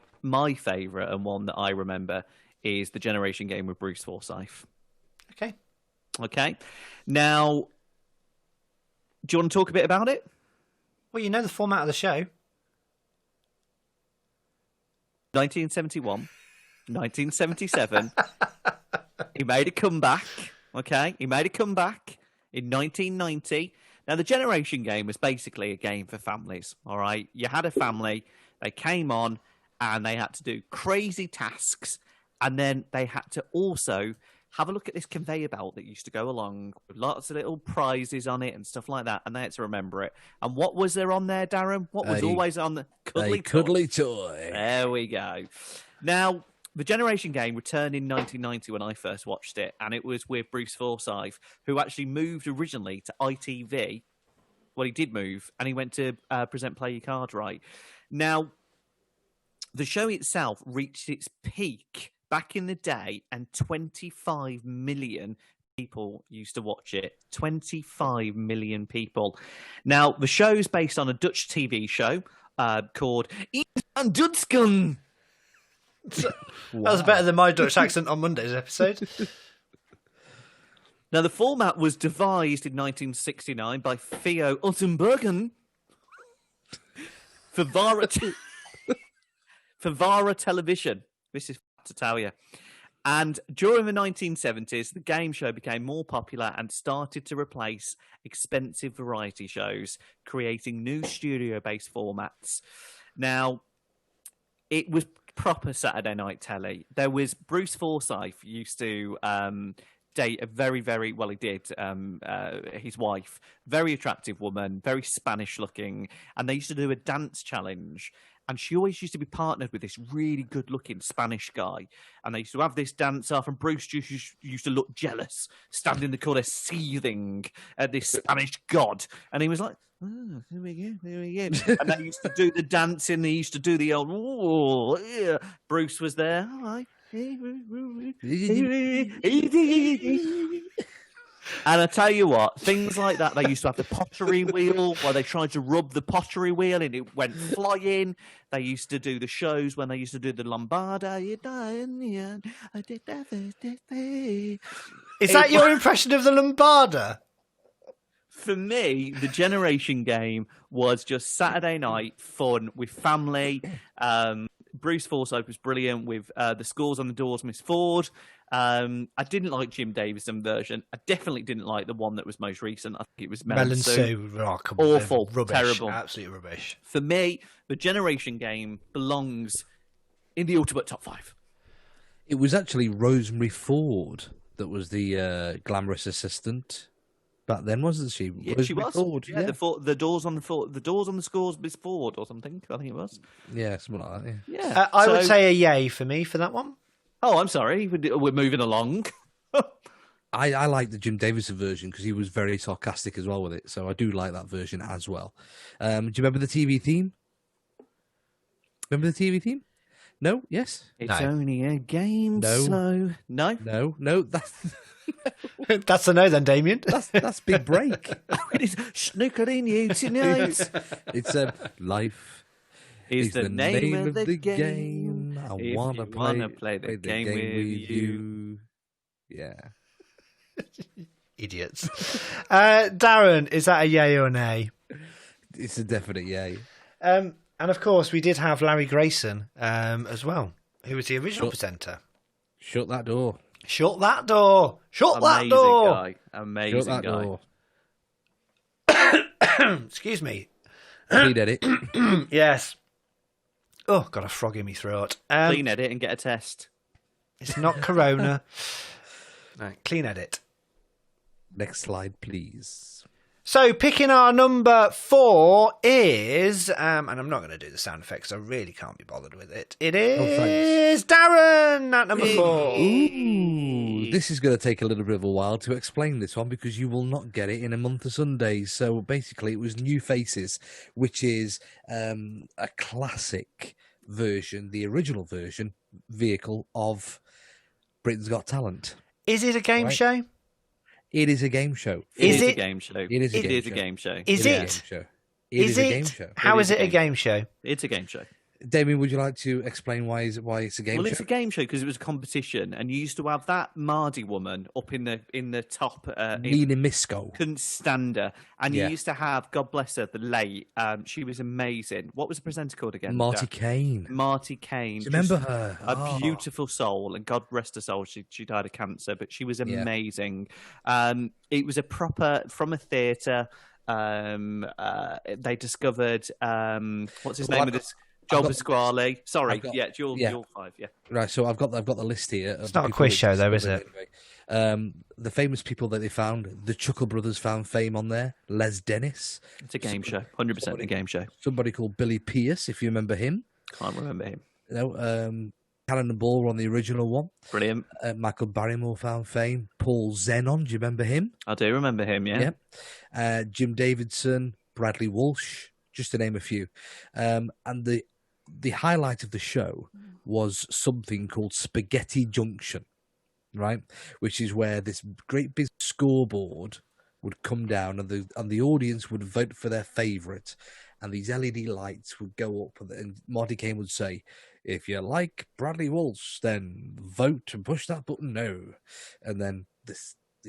favourite and one that I remember is The Generation Game with Bruce Forsyth. Okay. Now, do you want to talk a bit about it? Well, you know the format of the show. 1971, 1977. He made a comeback. Okay, he made a comeback in 1990. Now, the Generation Game was basically a game for families. All right, you had a family. They came on, and they had to do crazy tasks, and then they had to also have a look at this conveyor belt that used to go along with lots of little prizes on it and stuff like that, and they had to remember it. And what was there on there, Darren? What was always on the cuddly toy? There we go. Now, the Generation Game returned in 1990 when I first watched it, and it was with Bruce Forsyth, who actually moved originally to ITV. Well, he did move, and he went to present Play Your Card Right. Now, the show itself reached its peak back in the day, and 25 million people used to watch it. 25 million people. Now, the show's based on a Dutch TV show called Ian Dudsken. That was better than my Dutch accent on Monday's episode. Now, the format was devised in 1969 by Theo Uttenbergen for Vara Television. This is to tell you. And during the 1970s, the game show became more popular and started to replace expensive variety shows, creating new studio-based formats. Now, it was proper Saturday night telly. There was Bruce Forsyth used to date a very, very, well, he did, his wife, very attractive woman, very Spanish looking, and they used to do a dance challenge. And she always used to be partnered with this really good-looking Spanish guy. And they used to have this dance-off, and Bruce used to look jealous, standing in the corner seething at this Spanish god. And he was like, oh, here we go. And they used to do the dancing, they used to do the old, oh, yeah. Bruce was there, all right. And I tell you what, things like that, they used to have the pottery wheel where they tried to rub the pottery wheel and it went flying. They used to do the shows when they used to do the Lombarda. Is that your impression of the Lombarda? For me, the Generation Game was just Saturday night fun with family. Bruce Forsyth was brilliant with the scores on the doors, Miss Ford. I didn't like Jim Davison version. I definitely didn't like the one that was most recent. I think it was Melon Soup. Awful, rubbish, terrible, absolute rubbish. For me, the Generation Game belongs in the ultimate top 5. It was actually Rosemary Ford that was the glamorous assistant back then, wasn't she? Yeah, Rosemary she was. Ford, yeah. The doors on the scores, Miss Ford or something. I think it was. Yeah, something like that. Yeah. I would say a yay for me for that one. Oh, I'm sorry. We're moving along. I like the Jim Davison version because he was very sarcastic as well with it. So I do like that version as well. Do you remember the TV theme? Remember the TV theme? No? Yes? It's only a game, so... No? No, that's... That's a no then, Damien. That's Big Break. It is snookering you tonight. It's life is the name of the game. I want to play the game with you. Yeah. Idiots. Darren, is that a yay or nay? It's a definite yay. And of course, we did have Larry Grayson as well, who was the original presenter. Shut that door. Shut that door. Shut that door. Amazing Shut that guy. Door. Excuse me. Clean edit. Yes. Oh, got a frog in my throat. Clean edit and get a test. It's not Corona. Right, clean edit. Next slide, please. So, picking our number 4 is, and I'm not going to do the sound effects, I really can't be bothered with it. It is Darren at number 4. Ooh, this is going to take a little bit of a while to explain this one because you will not get it in a month of Sundays. So basically, it was New Faces, which is a classic version, the original version, vehicle of Britain's Got Talent. Is it a game show? It is a game show. It is a game show. It is a game show. a game show. Is it? It is a game show. How is it a game show? It's a game show. Damien, would you like to explain why it's a game show? Well, it's a game show because it was a competition, and you used to have that Mardy woman up in the top. Nina Misko. Couldn't stand her, and Yeah. you used to have, God bless her, the late. She was amazing. What was the presenter called again? Marty Kane. Marty Kane. Do you remember her? A beautiful soul, and God rest her soul. She died of cancer, but she was amazing. It was a proper from a theatre. They discovered what's his name of this. Joel Pasquale. Sorry, Joel 5. Yeah. Right, so I've got the list here. It's not a quiz show, though, is it? The famous people that they found: the Chuckle Brothers found fame on there. Les Dennis. It's a game show, 100% a game show. Somebody called Billy Pierce, if you remember him. Can't remember him. Cannonball were on the original one. Brilliant. Michael Barrymore found fame. Paul Zenon, do you remember him? I do remember him. Yeah. Jim Davidson, Bradley Walsh, just to name a few. And the highlight of the show was something called Spaghetti Junction, right? Which is where this great big scoreboard would come down and the audience would vote for their favourite. And these LED lights would go up and Marty Kane would say, if you like Bradley Walsh, then vote and push that button now. And then the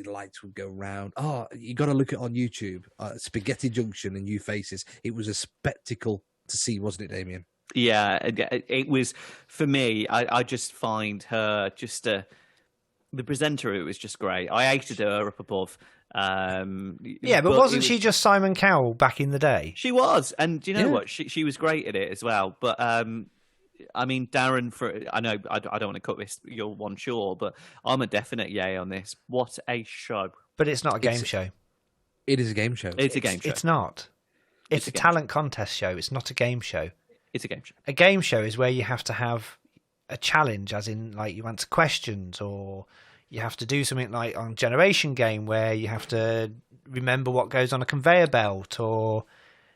lights would go round. You got to look it on YouTube. Spaghetti Junction and New Faces. It was a spectacle to see, wasn't it, Damien? Yeah, it was for me. I just find her the presenter. It was just great. I hated her up above. But wasn't she just Simon Cowell back in the day? She was, and do you know what? She was great at it as well. But I mean, Darren, I know I don't want to cut this your one sure, but I'm a definite yay on this. What a show! But it's not a game show. It is a game show. It's a game show. It's not. It's a talent contest show. It's not a game show. It's a game show. A game show is where you have to have a challenge, as in like you answer questions, or you have to do something like on Generation Game where you have to remember what goes on a conveyor belt, or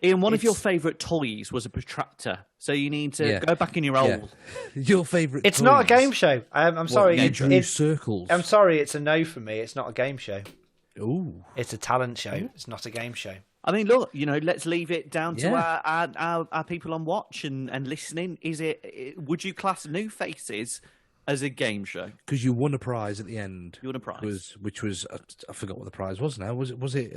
Ian, one of your favourite toys was a protractor, so you need to go back in your old. Your favourite. It's not a game show. I'm sorry. You drew circles. I'm sorry. It's a no for me. It's not a game show. Ooh. It's a talent show. It's not a game show. I mean, look, let's leave it down to our people on watch and listening. Would you class New Faces as a game show? Because you won a prize at the end. You won a prize. Which was I forgot what the prize was now. Was it?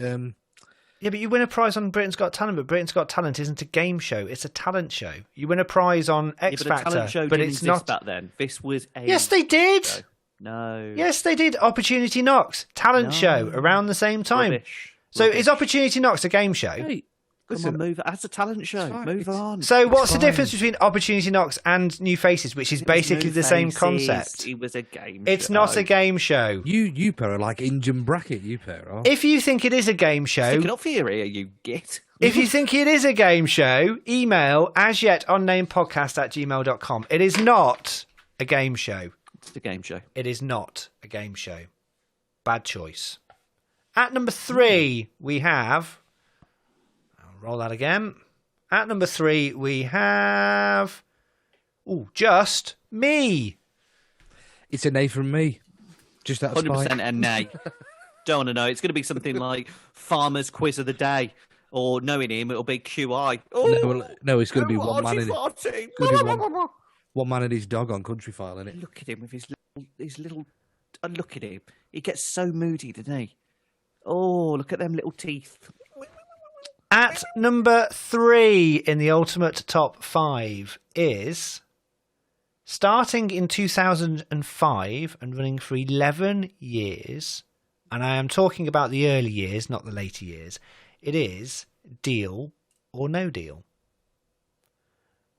Yeah, but you win a prize on Britain's Got Talent, but Britain's Got Talent isn't a game show. It's a talent show. You win a prize on X Factor, but a talent show but didn't it's exist not back then. This was a Yes, they did. show. No. Yes, they did. Opportunity Knocks, talent show around the same time. Rubbish. So is Opportunity Knocks a game show? Hey, come on, move. That's a talent show. Move on. So what's the difference between Opportunity Knocks and New Faces, which is basically the same concept? It was a game It's show. not a game show. You pair are like Injun Bracket, you pair are. If you think it is a game show... Sticking up for your ear, you git. If you think it is a game show, email asyetUnnamedPodcast@gmail.com. It is not a game show. It's a game show. It is not a game show. Bad choice. At number 3, we have... I'll roll that again. At number 3, we have... Just Me. It's a nay from me. Just out of 100% spite. a nay. Don't want to know. It's going to be something like Farmer's Quiz of the Day. Or knowing him, it'll be QI. No, it's going to be one man. One man and his dog on Country File, isn't it? Look at him with his little. Look at him. He gets so moody, doesn't he? Oh, look at them little teeth. At number 3 in the ultimate top 5 is, starting in 2005 and running for 11 years, and I am talking about the early years, not the later years, it is Deal or No Deal.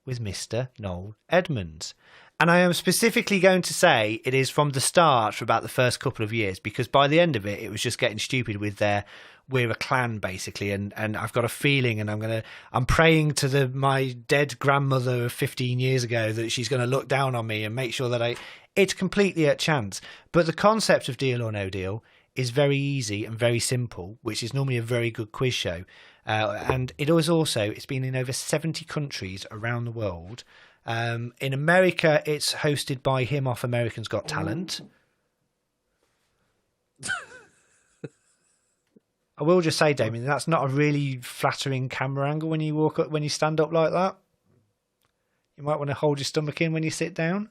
with Mr. Noel Edmonds. And I am specifically going to say it is from the start for about the first couple of years, because by the end of it, it was just getting stupid with their we're a clan basically, and I've got a feeling, and I'm praying to my dead grandmother of 15 years ago that she's going to look down on me and make sure that it's completely at chance. But the concept of Deal or No Deal is very easy and very simple, which is normally a very good quiz show. And it's been in over 70 countries around the world. In America, it's hosted by him off American's Got Talent. I will just say, Damien, that's not a really flattering camera angle when you stand up like that. You might want to hold your stomach in when you sit down.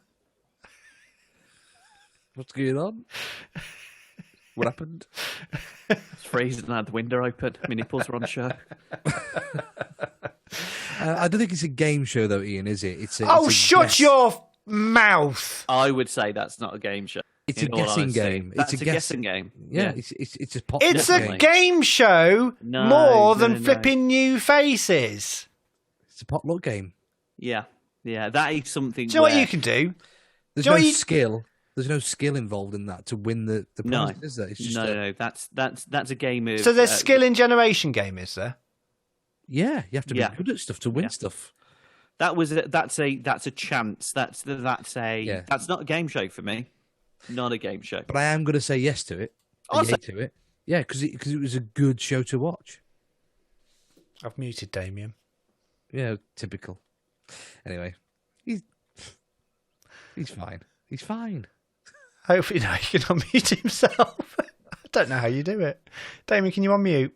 What's going on? What happened? It's freezing and I had the window open. My nipples are on show. I don't think it's a game show, though, Ian, is it? Shut your mouth! I would say that's not a game show. It's a guessing game. It's a guessing game. Yeah, it's a potluck It's a game show more than flipping new faces. It's a potluck game. Yeah, that is something. Do you know what you can do? There's no skill. There's no skill involved in that to win the prize, is there? It's just no. That's a game of. So there's skill in Generation Game, is there? Yeah, you have to be good at stuff to win stuff. That's a chance. That's not a game show for me. Not a game show. But I am going to say yes to it. To it. Yeah, because it was a good show to watch. I've muted Damien. Yeah, typical. Anyway, he's fine. He's fine. Hopefully now he can unmute himself. I don't know how you do it. Damien, can you unmute?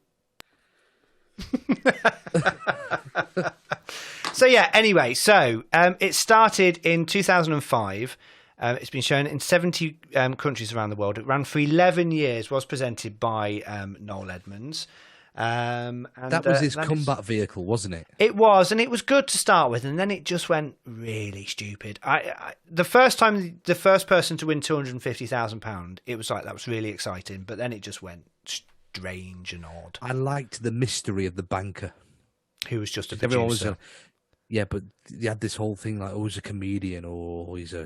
Anyway, it started in 2005. It's been shown in 70 countries around the world. It ran for 11 years, was presented by Noel Edmonds. That was his comeback vehicle, wasn't it? It was, and it was good to start with, and then it just went really stupid. The first time, the first person to win £250,000, it was like, that was really exciting, but then it just went strange and odd. I liked the mystery of the banker. Who was just a producer. Yeah, but you had this whole thing like, he's a comedian, or he's a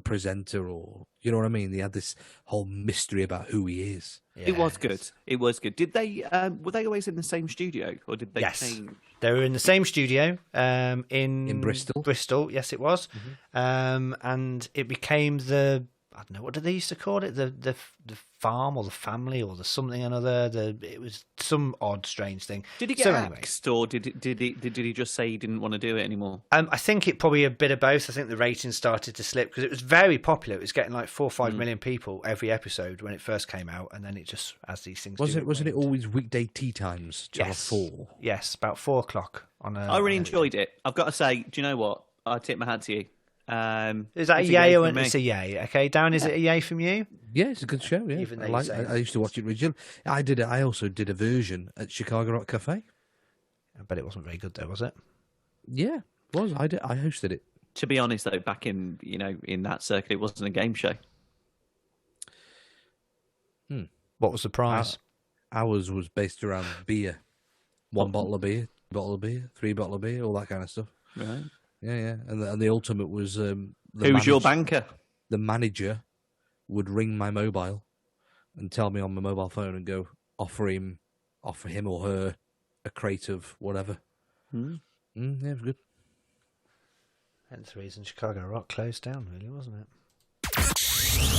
presenter, or you know what I mean. They had this whole mystery about who he is. It was good. It was good. Did they? Were they always in the same studio, or did they change? They were in the same studio in Bristol. Bristol, yes, it was. Mm-hmm. And it became I don't know, what did they used to call it? The farm or the family or the something or another. It was some odd, strange thing. Did he get axed, or did he just say he didn't want to do it anymore? I think it probably a bit of both. I think the ratings started to slip because it was very popular. It was getting like 4 or 5 million people every episode when it first came out, and then it just, as these things wasn't it always weekday tea times? Channel 4. Yes, about 4 o'clock on a. I really enjoyed it. I've got to say, do you know what? I tip my hat to you. Is that a yay or it's a yay? Okay, Dan, is it a yay from you? Yeah, it's a good show. Yeah, I used to watch it originally. I also did a version at Chicago Rock Cafe. I bet it wasn't very good though, was it? Yeah, it was. I hosted it. To be honest though, back in in that circuit, it wasn't a game show. What was the prize? Ours was based around beer. 1 bottle of beer, 2 bottle of beer, 3 bottle of beer, all that kind of stuff. Right. Yeah. And the ultimate was who's your banker? The manager would ring my mobile and tell me on my mobile phone and go offer him or her a crate of whatever. Yeah, it was good. Hence the reason Chicago Rock closed down, really, wasn't it?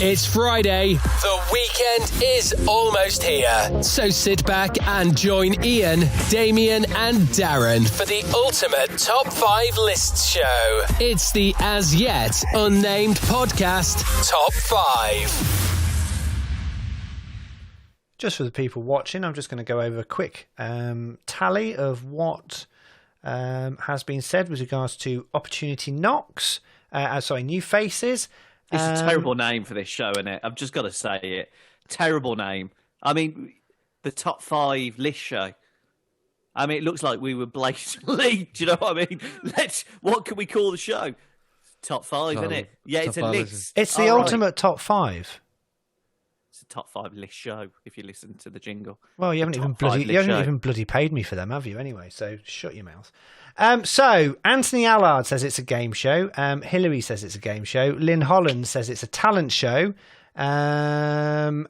It's Friday. The weekend is almost here. So sit back and join Ian, Damien, and Darren for the ultimate Top 5 Lists show. It's the As Yet Unnamed podcast Top 5. Just for the people watching, I'm just going to go over a quick tally of what has been said with regards to Opportunity Knocks. New Faces. It's a terrible name for this show, isn't it? I've just got to say it. Terrible name. I mean, the Top 5 List show. I mean, it looks like we were blatantly. Do you know what I mean? What can we call the show? Top 5, isn't it? Yeah, it's a list. It's the ultimate Top 5. It's a top 5 list show if you listen to the jingle. Well, you haven't even bloody paid me for them, have you? Anyway, so shut your mouth. So Anthony Allard says it's a game show. Hillary says it's a game show. Lynn Holland says it's a talent show. Anthony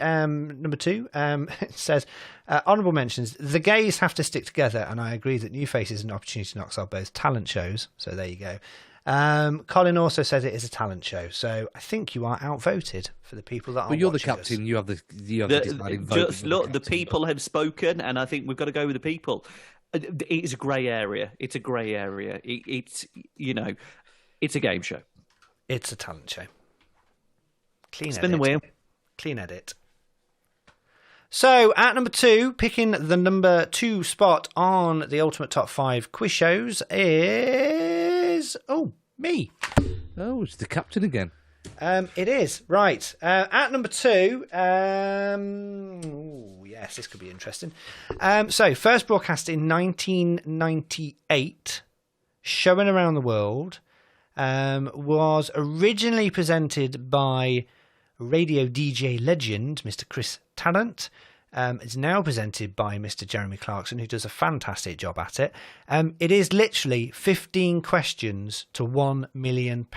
number 2 says honourable mentions. The gays have to stick together, and I agree that New Face is an opportunity to knock out both talent shows. So there you go. Colin also says it is a talent show, so I think you are outvoted for the people that are. But you're the watching captain. us. You have the deciding vote. Just look, the people have spoken, and I think we've got to go with the people. It is a grey area. It's a grey area. It's it's a game show. It's a talent show. Clean Spin edit. the wheel. Clean edit. So, at number 2, picking the number 2 spot on the Ultimate Top 5 quiz shows is... me. Oh, it's the captain again. It is. Right. At number 2... yes, this could be interesting. So, first broadcast in 1998, showing around the world, was originally presented by radio DJ legend Mr. Chris Tarrant. It's now presented by Mr. Jeremy Clarkson, who does a fantastic job at it. It is literally 15 questions to £1 million.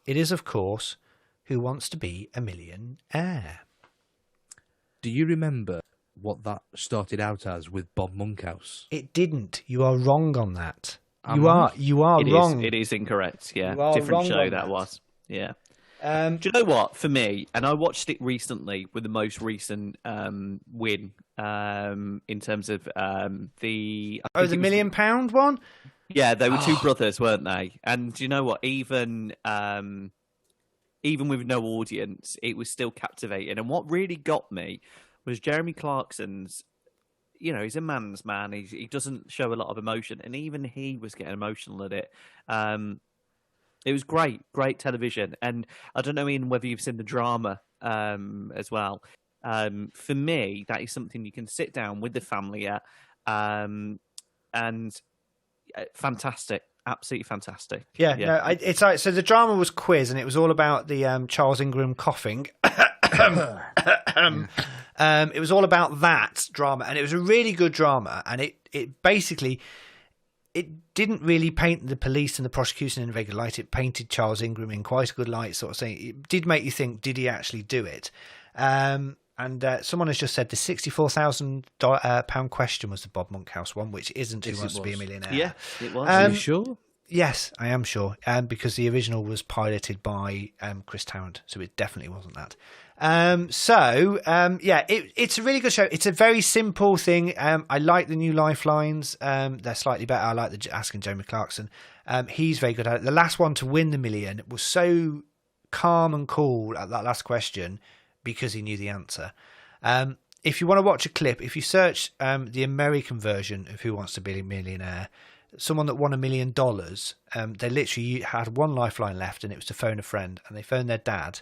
It is, of course, Who Wants to Be a Millionaire? Do you remember what that started out as with Bob Monkhouse? It didn't. You are wrong on that. You It are wrong. It is incorrect. Yeah, You are different wrong show on that that. was. Yeah. Do you know what? For me, and I watched it recently with the most recent win in terms of the £1 million one. Yeah, they were two brothers, weren't they? And do you know what? Even with no audience, it was still captivating. And what really got me was Jeremy Clarkson's. He's a man's man. He doesn't show a lot of emotion, and even he was getting emotional at it. It was great television. And I don't know, Ian, whether you've seen the drama as well. For me, that is something you can sit down with the family at, and fantastic, absolutely fantastic. Yeah. No, it's like, so the drama was quiz, and it was all about the Charles Ingram coughing. It was all about that drama, and it was a really good drama, and it basically didn't really paint the police and the prosecution in a very good light. It painted Charles Ingram in quite a good light, sort of saying it did make you think, did he actually do it? And someone has just said the £64,000 question was the Bob Monkhouse one, which isn't Who Wants to Be a Millionaire. Yeah, it was. Are you sure? Yes, I am sure, because the original was piloted by Chris Tarrant, so it definitely wasn't that. It's a really good show. It's a very simple thing. I like the new lifelines. They're slightly better. I like the Asking Jeremy Clarkson. He's very good at it. The last one to win the million was so calm and cool at that last question because he knew the answer. If you want to watch a clip, if you search the American version of Who Wants to Be a Millionaire, someone that won $1 million, they literally had one lifeline left, and it was to phone a friend, and they phoned their dad.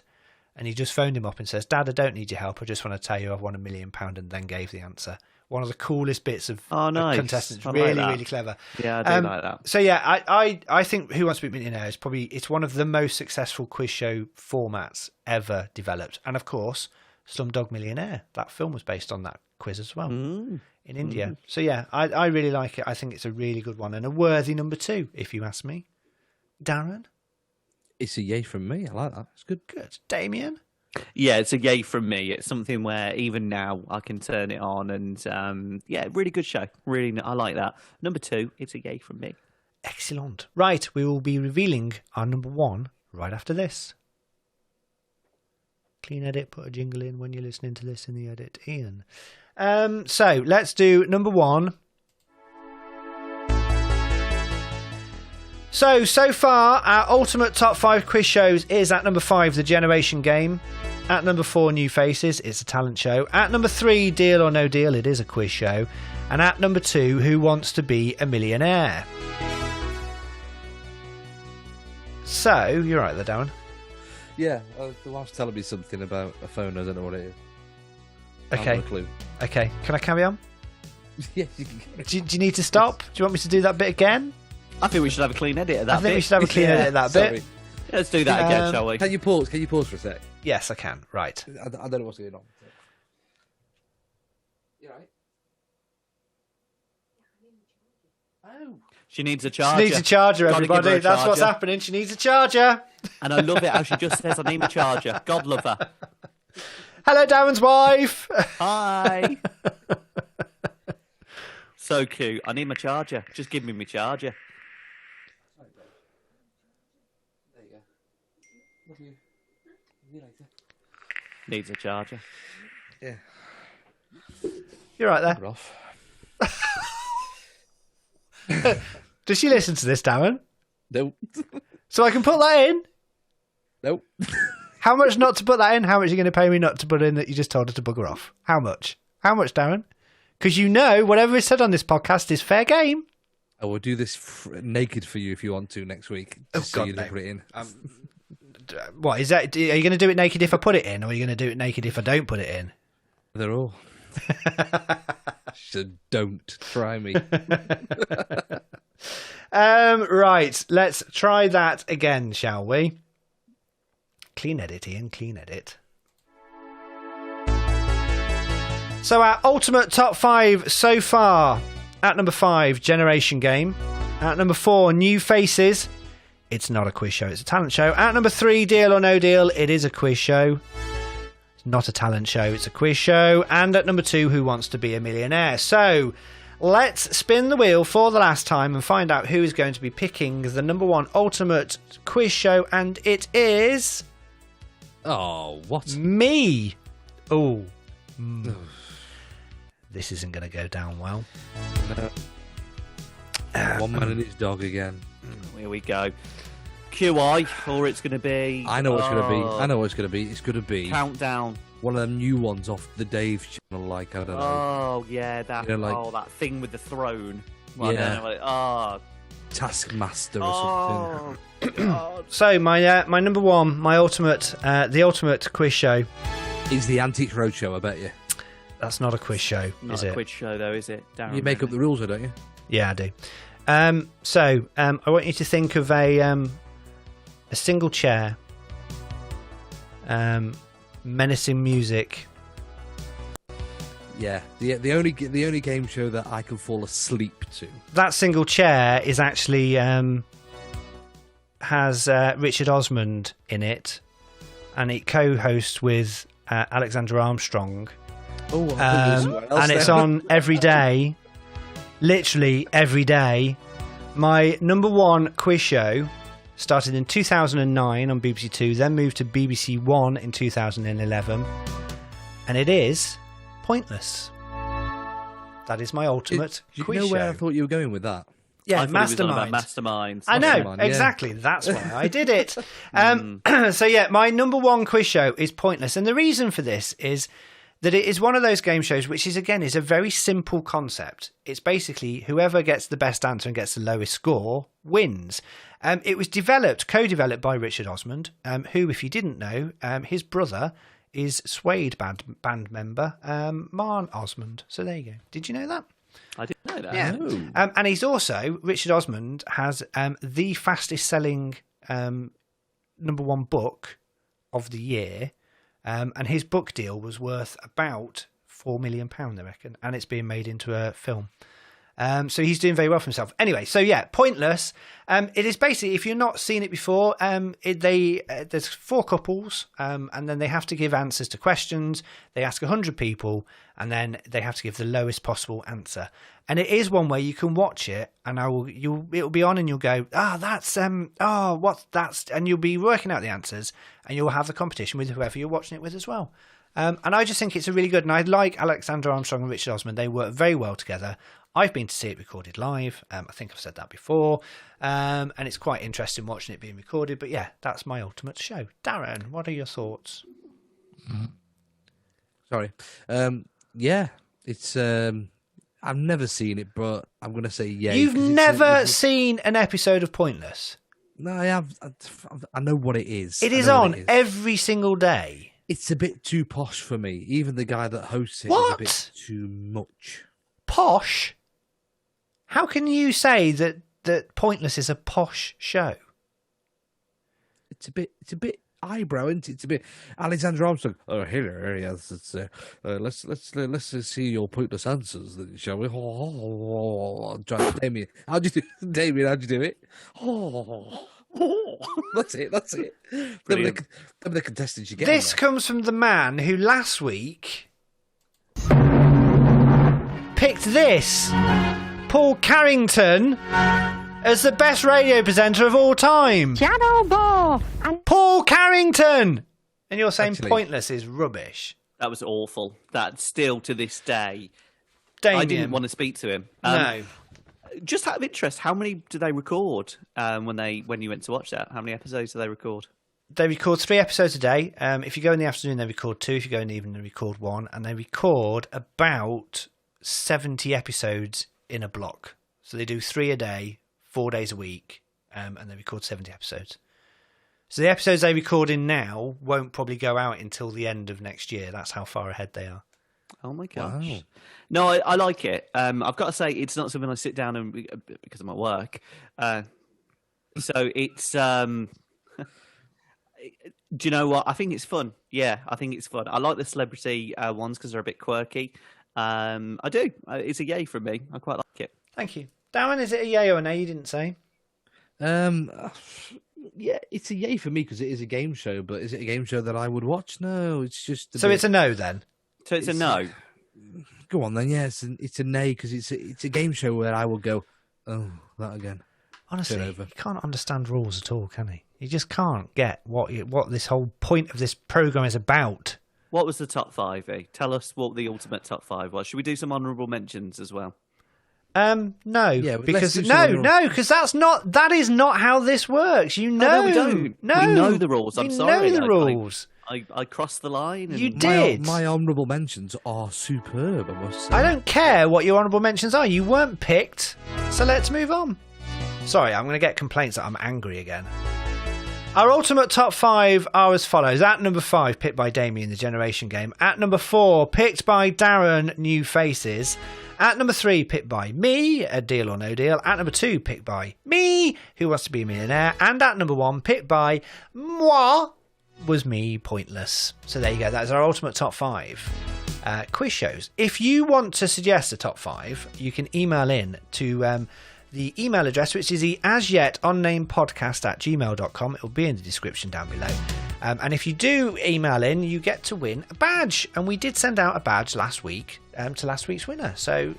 And he just phoned him up and says, "Dad, I don't need your help. I just want to tell you I've won $1 million," and then gave the answer. One of the coolest bits of contestants. Really, really clever. Yeah, I do like that. So yeah, I think Who Wants to Be a Millionaire is it's one of the most successful quiz show formats ever developed. And of course, Slumdog Millionaire. That film was based on that quiz as well in India. So yeah, I really like it. I think it's a really good one and a worthy number 2, if you ask me. Darren? It's a yay from me. I like that. It's good. Good. Damien? Yeah, it's a yay from me. It's something where even now I can turn it on, and really good show. Really, I like that. Number 2, it's a yay from me. Excellent. Right, we will be revealing our number 1 right after this. Clean edit, put a jingle in when you're listening to this in the edit, Ian. So let's do number 1. So far, our ultimate top 5 quiz shows is at number 5, The Generation Game. At number 4, New Faces, it's a talent show. At number 3, Deal or No Deal, it is a quiz show. And at number 2, Who Wants to Be a Millionaire? So, you're right there, Darren. Yeah, the wife's telling me something about a phone. I don't know what it is. Okay. No clue. Okay, can I carry on? Yeah, you can. Do you need to stop? Do you want me to do that bit again? I think we should have a clean edit of that bit. I think we should have a clean edit of that bit. Let's do that again, shall we? Can you pause? Can you pause for a sec? Yes, I can. Right. I don't know what's going on. You right? Oh. She needs a charger. She needs a charger, Gotta give her everybody. a That's what's charger. happening. She needs a charger. And I love it how she just says, I need a charger. God love her. Hello, Darren's wife. Hi. So cute. I need my charger. Just give me my charger. There you go. What do you later? Needs a charger. Yeah. You're right there. Off. Does she listen to this, Darren? Nope. So I can put that in? Nope. How much not to put that in? How much are you going to pay me not to put in that you just told her to bugger off? How much? How much, Darren? Because you know whatever is said on this podcast is fair game. I will do this naked for you if you want to next week. Just so you don't put it in. What is that? Are you going to do it naked if I put it in, or are you going to do it naked if I don't put it in? They're all. So don't try me. Right, let's try that again, shall we? Clean edit, Ian, clean edit. So our ultimate top 5 so far. At number 5, Generation Game. At number 4, New Faces. It's not a quiz show, it's a talent show. At number 3, Deal or No Deal. It is a quiz show. It's not a talent show, it's a quiz show. And at number 2, Who Wants to Be a Millionaire. So let's spin the wheel for the last time and find out who is going to be picking the number 1 ultimate quiz show. And it is... Oh, what? Me. Oh. This isn't going to go down well. One man and his dog again. Here we go. QI, or it's going to be... I know what it's going to be. I know what it's going to be. It's going to be... Countdown. One of them new ones off the Dave channel, like, I don't know. Oh, yeah, that, You know, like- that thing with the throne. Well, Yeah. I don't know, oh, Taskmaster or something. God. So my number 1, my ultimate, the ultimate quiz show. Is the Antiques Roadshow, I bet you. That's not a quiz show, Not is a it? quiz show, though, is it? Darren, You make up the rules, though, don't you? Yeah, I do. So I want you to think of a single chair, menacing music. Yeah. The only game show that I can fall asleep to. That single chair is actually has Richard Osmond in it, and it co-hosts with Alexander Armstrong. Oh, and it's on every day, literally every day. My number 1 quiz show started in 2009 on BBC Two, then moved to BBC One in 2011, and it is Pointless. That is my ultimate Do quiz you know show. where I thought you were going with that? Yeah, I thought it was on about Mastermind. Masterminds. I know, Mastermind, yeah. exactly. That's why I did it. So yeah, my number 1 quiz show is Pointless. And the reason for this is that it is one of those game shows which is a very simple concept. It's basically whoever gets the best answer and gets the lowest score wins. It was co-developed by Richard Osmond, who, if you didn't know, his brother is Suede band member Marn Osmond. So there you go. Did you know that? I didn't know that. Yeah. No. And he's also, Richard Osmond has the fastest selling number 1 book of the year. And his book deal was worth about £4 million, I reckon. And it's being made into a film. So he's doing very well for himself. Anyway, so yeah, Pointless. It is basically, if you've not seen it before, there's 4 couples, and then they have to give answers to questions. They ask 100 people, and then they have to give the lowest possible answer. And it is one where you can watch it, and it'll be on, and you'll go, what's that? And you'll be working out the answers, and you'll have the competition with whoever you're watching it with as well. And I just think it's a really good, and I like Alexander Armstrong and Richard Osmond. They work very well together. I've been to see it recorded live. I think I've said that before. And it's quite interesting watching it being recorded. But yeah, that's my ultimate show. Darren, what are your thoughts? Sorry. Yeah, it's... I've never seen it, but I'm going to say yeah. You've never seen an episode of Pointless? No, I have. I know what it is. It is on every single day. It's a bit too posh for me. Even the guy that hosts it is a bit too much. Posh? How can you say that Pointless is a posh show? it's a bit eyebrow, isn't it? It's a bit Alexander Armstrong. Oh, hello, yes. It's let's see your pointless answers, then, shall we? Damien, how'd you do? Damien, how'd you do it? That's it. Them are the contestants you get. This comes from the man who last week picked this, Paul Carrington, as the best radio presenter of all time. Shadow Ball. Paul Carrington! And you're saying Actually- pointless is rubbish. That was awful. That still to this day, Damien. I didn't want to speak to him. No. Just out of interest, how many do they record when you went to watch that? How many episodes do they record? They record 3 episodes a day. If you go in the afternoon, they record 2. If you go in the evening, they record 1. And they record about 70 episodes in a block. So they do 3 a day, 4 days a week, and they record 70 episodes. So the episodes they record in now won't probably go out until the end of next year. That's how far ahead they are. Oh my gosh! Wow. No, I like it. I've got to say, it's not something I sit down and because I'm at work. So it's. Do you know what? I think it's fun. Yeah, I think it's fun. I like the celebrity ones because they're a bit quirky. I do. It's a yay from me. I quite like it. Thank you, Darren. Is it a yay or a nay? You didn't say. Yeah, it's a yay for me because it is a game show. But is it a game show that I would watch? No, it's just. It's a no then. So it's a no. Go on then. Yeah, it's a nay because it's a game show where I will go. Oh, that again. Honestly, Turn over. he can't understand rules at all, can he? He just can't get what this whole point of this program is about. What was the top 5? Tell us what the ultimate top 5 was. Should we do some honourable mentions as well? No, Yeah, because let's do some because that is not how this works. You know, no, we don't. No, we know the rules. I'm we sorry. know the rules. I crossed the line. And... You did. My honourable mentions are superb, I must say. I don't care what your honourable mentions are. You weren't picked, so let's move on. Sorry, I'm going to get complaints that I'm angry again. Our ultimate top 5 are as follows. At number 5, picked by Damien, the Generation Game. At number 4, picked by Darren, New Faces. At number 3, picked by me, A Deal or No Deal. At number 2, picked by me, Who Wants to Be a Millionaire. And at number 1, picked by moi, Was Me, Pointless. So there you go. That is our ultimate top 5 quiz shows. If you want to suggest a top 5, you can email in to... the email address, which is the asyetonunnamedpodcast@gmail.com. It will be in the description down below. And if you do email in, you get to win a badge. And we did send out a badge last week to last week's winner. So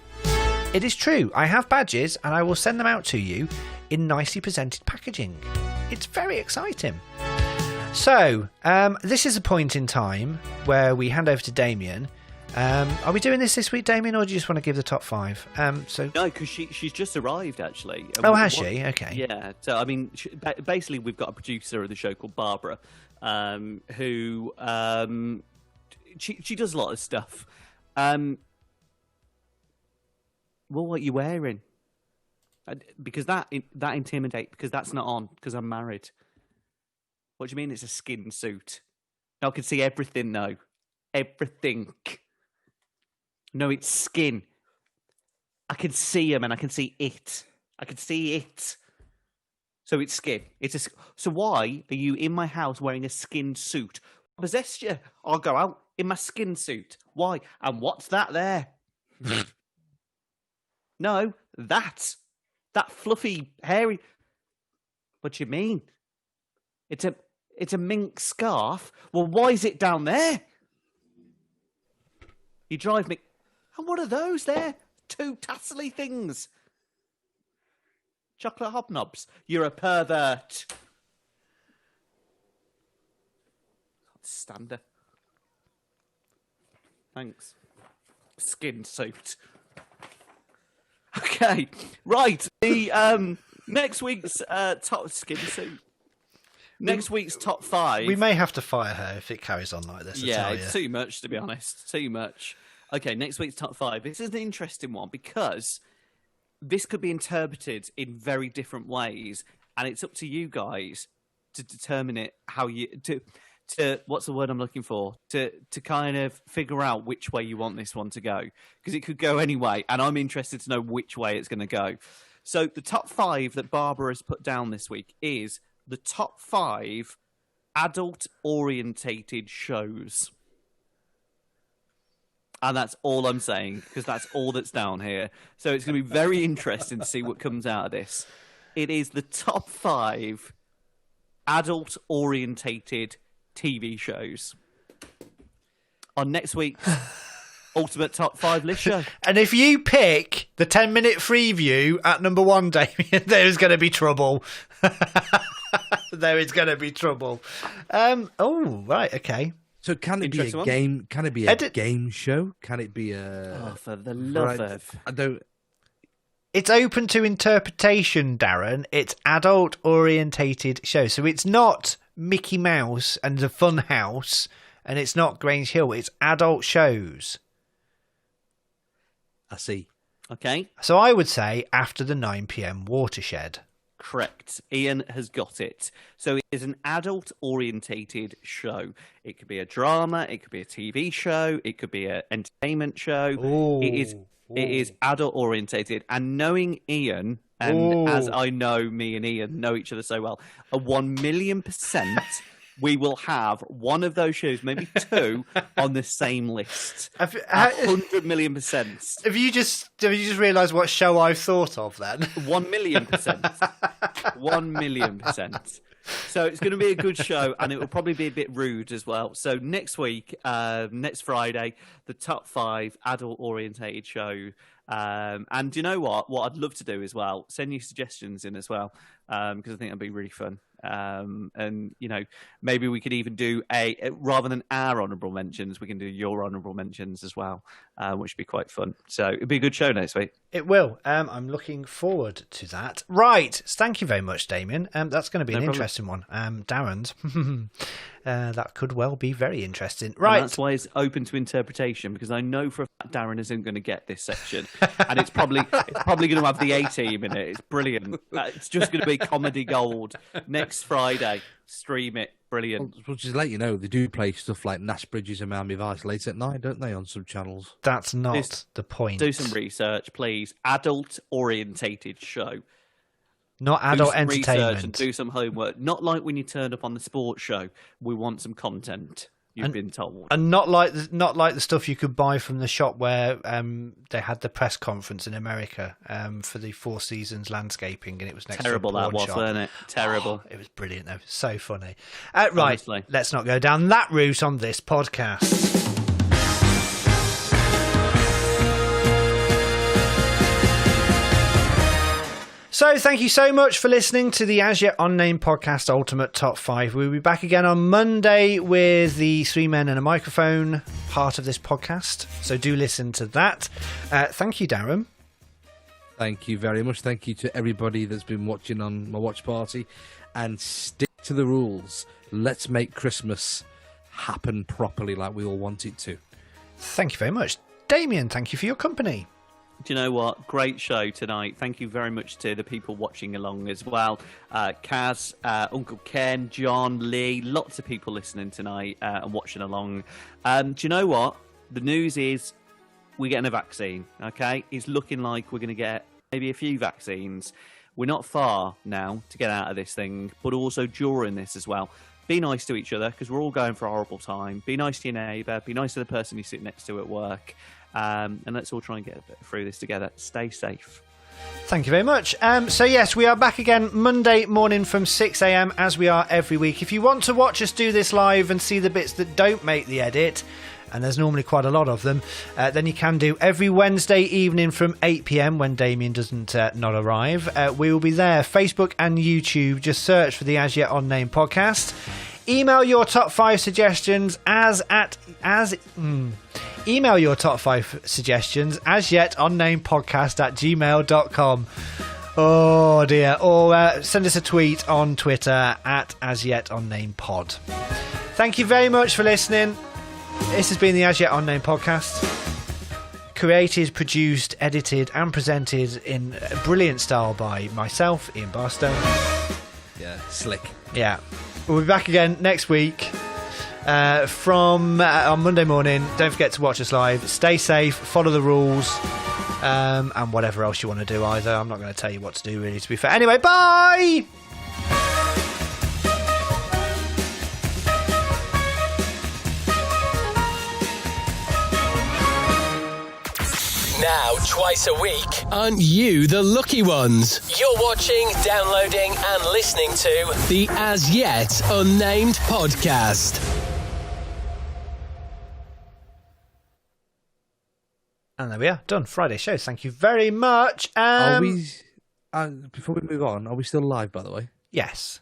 it is true. I have badges and I will send them out to you in nicely presented packaging. It's very exciting. So this is a point in time where we hand over to Damien. Are we doing this week, Damien, or do you just want to give the top 5? No, because she's just arrived, actually. Oh, has she? Okay. Yeah. So, I mean, basically, we've got a producer of the show called Barbara, who she does a lot of stuff. Well, what are you wearing? Because that intimidates. Because that's not on. Because I'm married. What do you mean? It's a skin suit. No, I can see everything now. Everything. No, it's skin. I can see him and I can see it. I can see it. So it's skin. So why are you in my house wearing a skin suit? I possess you. I'll go out in my skin suit. Why? And what's that there? No, that fluffy, hairy. What do you mean? It's a mink scarf. Well, why is it down there? You drive me. And what are those there? 2 tassely things. Chocolate hobnobs. You're a pervert. Can't stand her. Thanks. Skin suit. Okay, right. The next week's top skin suit. Next week's top 5. We may have to fire her if it carries on like this. Yeah, it's too much, to be honest. Too much. Okay, next week's top 5. This is an interesting one because this could be interpreted in very different ways, and it's up to you guys to determine it. How you to what's the word I'm looking for? To kind of figure out which way you want this one to go, because it could go any way, and I'm interested to know which way it's going to go. So the top 5 that Barbara has put down this week is the top 5 adult-orientated shows. And that's all I'm saying, because that's all that's down here. So it's going to be very interesting to see what comes out of this. It is the top 5 adult-orientated TV shows on next week's Ultimate Top 5 list show. And if you pick the 10-minute Freeview at number 1, Damien, there's going to be trouble. There is going to be trouble. Oh, right, okay. So can it be a game? Can it be a game show? Can it be a? Oh, for the love of! I don't. It's open to interpretation, Darren. It's adult-orientated show, so it's not Mickey Mouse and the Fun House, and it's not Grange Hill. It's adult shows. I see. Okay. So I would say after the 9 p.m. watershed. Correct. Ian has got it. So it is an adult-orientated show. It could be a drama. It could be a TV show. It could be an entertainment show. Ooh. It is adult-orientated. And knowing Ian, and as I know me and Ian know each other so well, 1,000,000%... we will have one of those shows, maybe 2, on the same list. 100,000,000%. Have you just realised what show I've thought of then? 1,000,000%. 1,000,000%. So it's going to be a good show, and it will probably be a bit rude as well. So next week, next Friday, the top 5 adult-orientated show. And do you know what? What I'd love to do as well, send you suggestions in as well, because I think that'd be really fun. And maybe we could even do rather than our honourable mentions, we can do your honourable mentions as well, which would be quite fun. So it'd be a good show next week. It will. I'm looking forward to that. Right. Thank you very much, Damien. That's going to be an interesting one. Darren's. That could well be very interesting. Right. And that's why it's open to interpretation, because I know for a fact Darren isn't going to get this section, and it's probably going to have the A-team in it. It's brilliant. It's just going to be comedy gold. Next Friday, stream it. Brilliant. Well, just to let you know, they do play stuff like Nash Bridges and Miami Vice late at night, don't they, on some channels? That's not the point. Do some research, please. Adult-orientated show. Not adult entertainment. Research and do some homework. Not like when you turn up on the sports show. We want some content. You've been told, and not like the stuff you could buy from the shop where they had the press conference in America for the Four Seasons landscaping, and it was next terrible. to a porn That was, shop. wasn't it? Terrible. It was brilliant though. So funny. Right, Honestly. Let's not go down that route on this podcast. So thank you so much for listening to the As Yet Unnamed Podcast Ultimate Top 5. We'll be back again on Monday with the 3 Men and a Microphone part of this podcast. So do listen to that. Thank you, Darren. Thank you very much. Thank you to everybody that's been watching on my watch party. And stick to the rules. Let's make Christmas happen properly like we all want it to. Thank you very much. Damien, thank you for your company. Do you know what? Great show tonight. Thank you very much to the people watching along as well. Kaz, Uncle Ken, John, Lee, lots of people listening tonight and watching along. Do you know what? The news is we're getting a vaccine, okay? It's looking like we're going to get maybe a few vaccines. We're not far now to get out of this thing, but also during this as well. Be nice to each other, because we're all going for a horrible time. Be nice to your neighbour. Be nice to the person you sit next to at work. And let's all try and get through this together. Stay safe. Thank you very much. So yes, we are back again Monday morning from 6 a.m. as we are every week. If you want to watch us do this live and see the bits that don't make the edit, and there's normally quite a lot of them, then you can do every Wednesday evening from 8 p.m. when Damien doesn't not arrive. We will be there, Facebook and YouTube. Just search for the As Yet Unnamed podcast. Email your top 5 suggestions Email your top 5 suggestions asyetUnnamedpodcast@gmail.com. Oh dear. Or send us a tweet on Twitter @asyetUnnamedpod. Thank you very much for listening. This has been the As Yet Unnamed podcast. Created, produced, edited and presented in brilliant style by myself, Ian Barstow. Yeah, slick. Yeah. We'll be back again next week. From on Monday morning. Don't forget to watch us live. Stay safe, follow the rules, and whatever else you want to do either. I'm not going to tell you what to do, really, to be fair. Anyway, bye! Now, twice a week. Aren't you the lucky ones? You're watching, downloading, and listening to the As Yet Unnamed podcast. And there we are, done. Friday show. Thank you very much. Are we? Before we move on, are we still live? By the way, yes.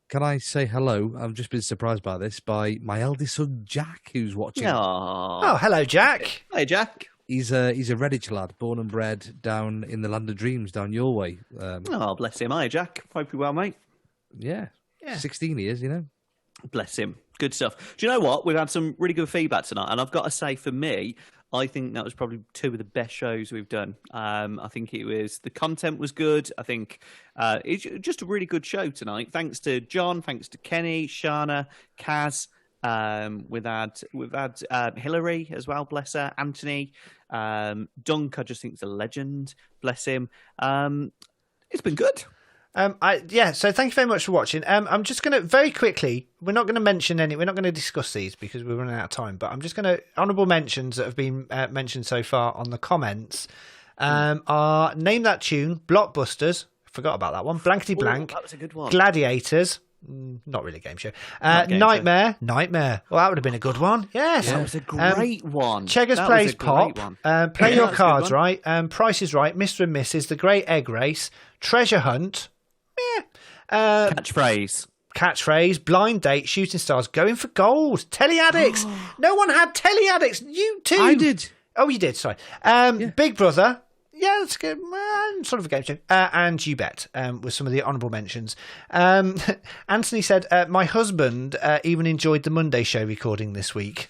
Can I say hello? I've just been surprised by this by my eldest son Jack, who's watching. Oh, hello, Jack. Hey, Jack. He's a Redditch lad, born and bred down in the land of dreams, down your way. Oh, bless him. Hi, Jack. Hope you're well, mate. Yeah. 16 years, you know. Bless him. Good stuff. Do you know what? We've had some really good feedback tonight, and I've got to say, for me, I think that was probably two of the best shows we've done. I think the content was good. I think it's just a really good show tonight. Thanks to John, thanks to Kenny, Shana, Kaz. We've had Hillary as well, bless her. Anthony, Dunk, I just think is a legend, bless him. It's been good. So thank you very much for watching. I'm just going to very quickly, we're not going to mention we're not going to discuss these because we're running out of time, but I'm just going to, honourable mentions that have been mentioned so far on the comments are Name That Tune, Blockbusters, forgot about that one, Blankety Blank, that was a good one. Gladiators, not really a game show, Nightmare, well that would have been a good one, yes. That was a great one. Cheggers That Plays was a Pop, great one. Play Your That's a good Cards one. Right, Price is Right, Mr. and Mrs., The Great Egg Race, Treasure Hunt, Catchphrase, Blind Date, Shooting Stars, Going for Gold, Telly Addicts. No one had Telly Addicts. You too. I did. Oh, you did. Sorry. Big Brother. Yeah, that's good. Sort of a game show. And You Bet with some of the honourable mentions. Anthony said, my husband even enjoyed the Monday show recording this week.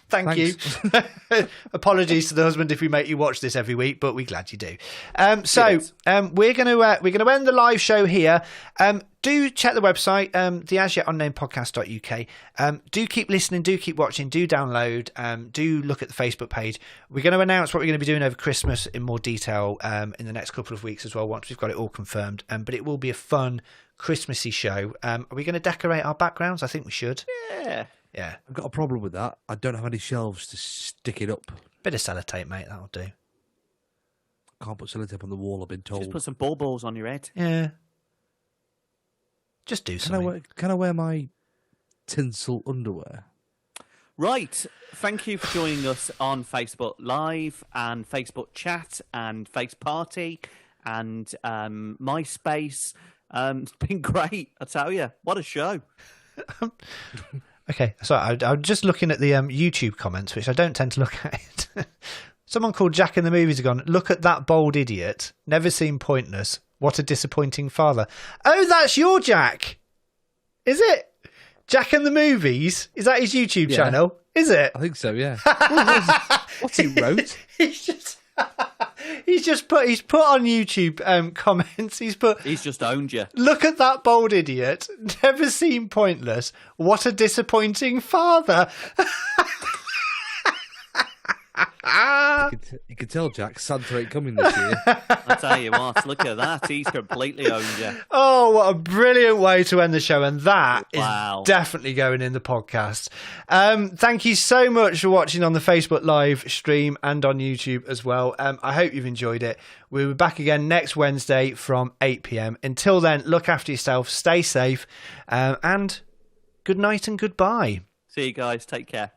Thanks. You. Apologies to the husband if we make you watch this every week, but we're glad you do. We're going to end the live show here. Do check the website, the asyetUnnamed.podcast.uk. Do keep listening, do keep watching, do download, do look at the Facebook page. We're going to announce what we're going to be doing over Christmas in more detail in the next couple of weeks as well, once we've got it all confirmed. But it will be a fun Christmassy show. Are we going to decorate our backgrounds? I think we should. Yeah. I've got a problem with that. I don't have any shelves to stick it up. Bit of sellotape, mate. That'll do. Can't put sellotape on the wall, I've been told. Just put some balls on your head. Yeah. Just do something. Can I wear my tinsel underwear? Right. Thank you for joining us on Facebook Live and Facebook Chat and Face Party and MySpace. It's been great, I tell you. What a show. Okay, so I'm just looking at the YouTube comments, which I don't tend to look at. Someone called Jack in the Movies has gone, look at that bold idiot. Never seen Pointless. What a disappointing father. Oh, that's your Jack. Is it? Jack in the Movies? Is that his YouTube channel? Is it? I think so, yeah. What's he wrote? He's put on YouTube comments. He's just owned you. Look at that bold idiot. Never seen Pointless. What a disappointing father. You can tell Jack Santa ain't coming this year. I tell you what, look at that. He's completely owned you. Oh, what a brilliant way to end the show. And that is definitely going in the podcast. Thank you so much for watching on the Facebook Live stream and on YouTube as well. I hope you've enjoyed it. We'll be back again next Wednesday from 8 p.m. Until then, look after yourself, stay safe, and good night and goodbye. See you guys. Take care.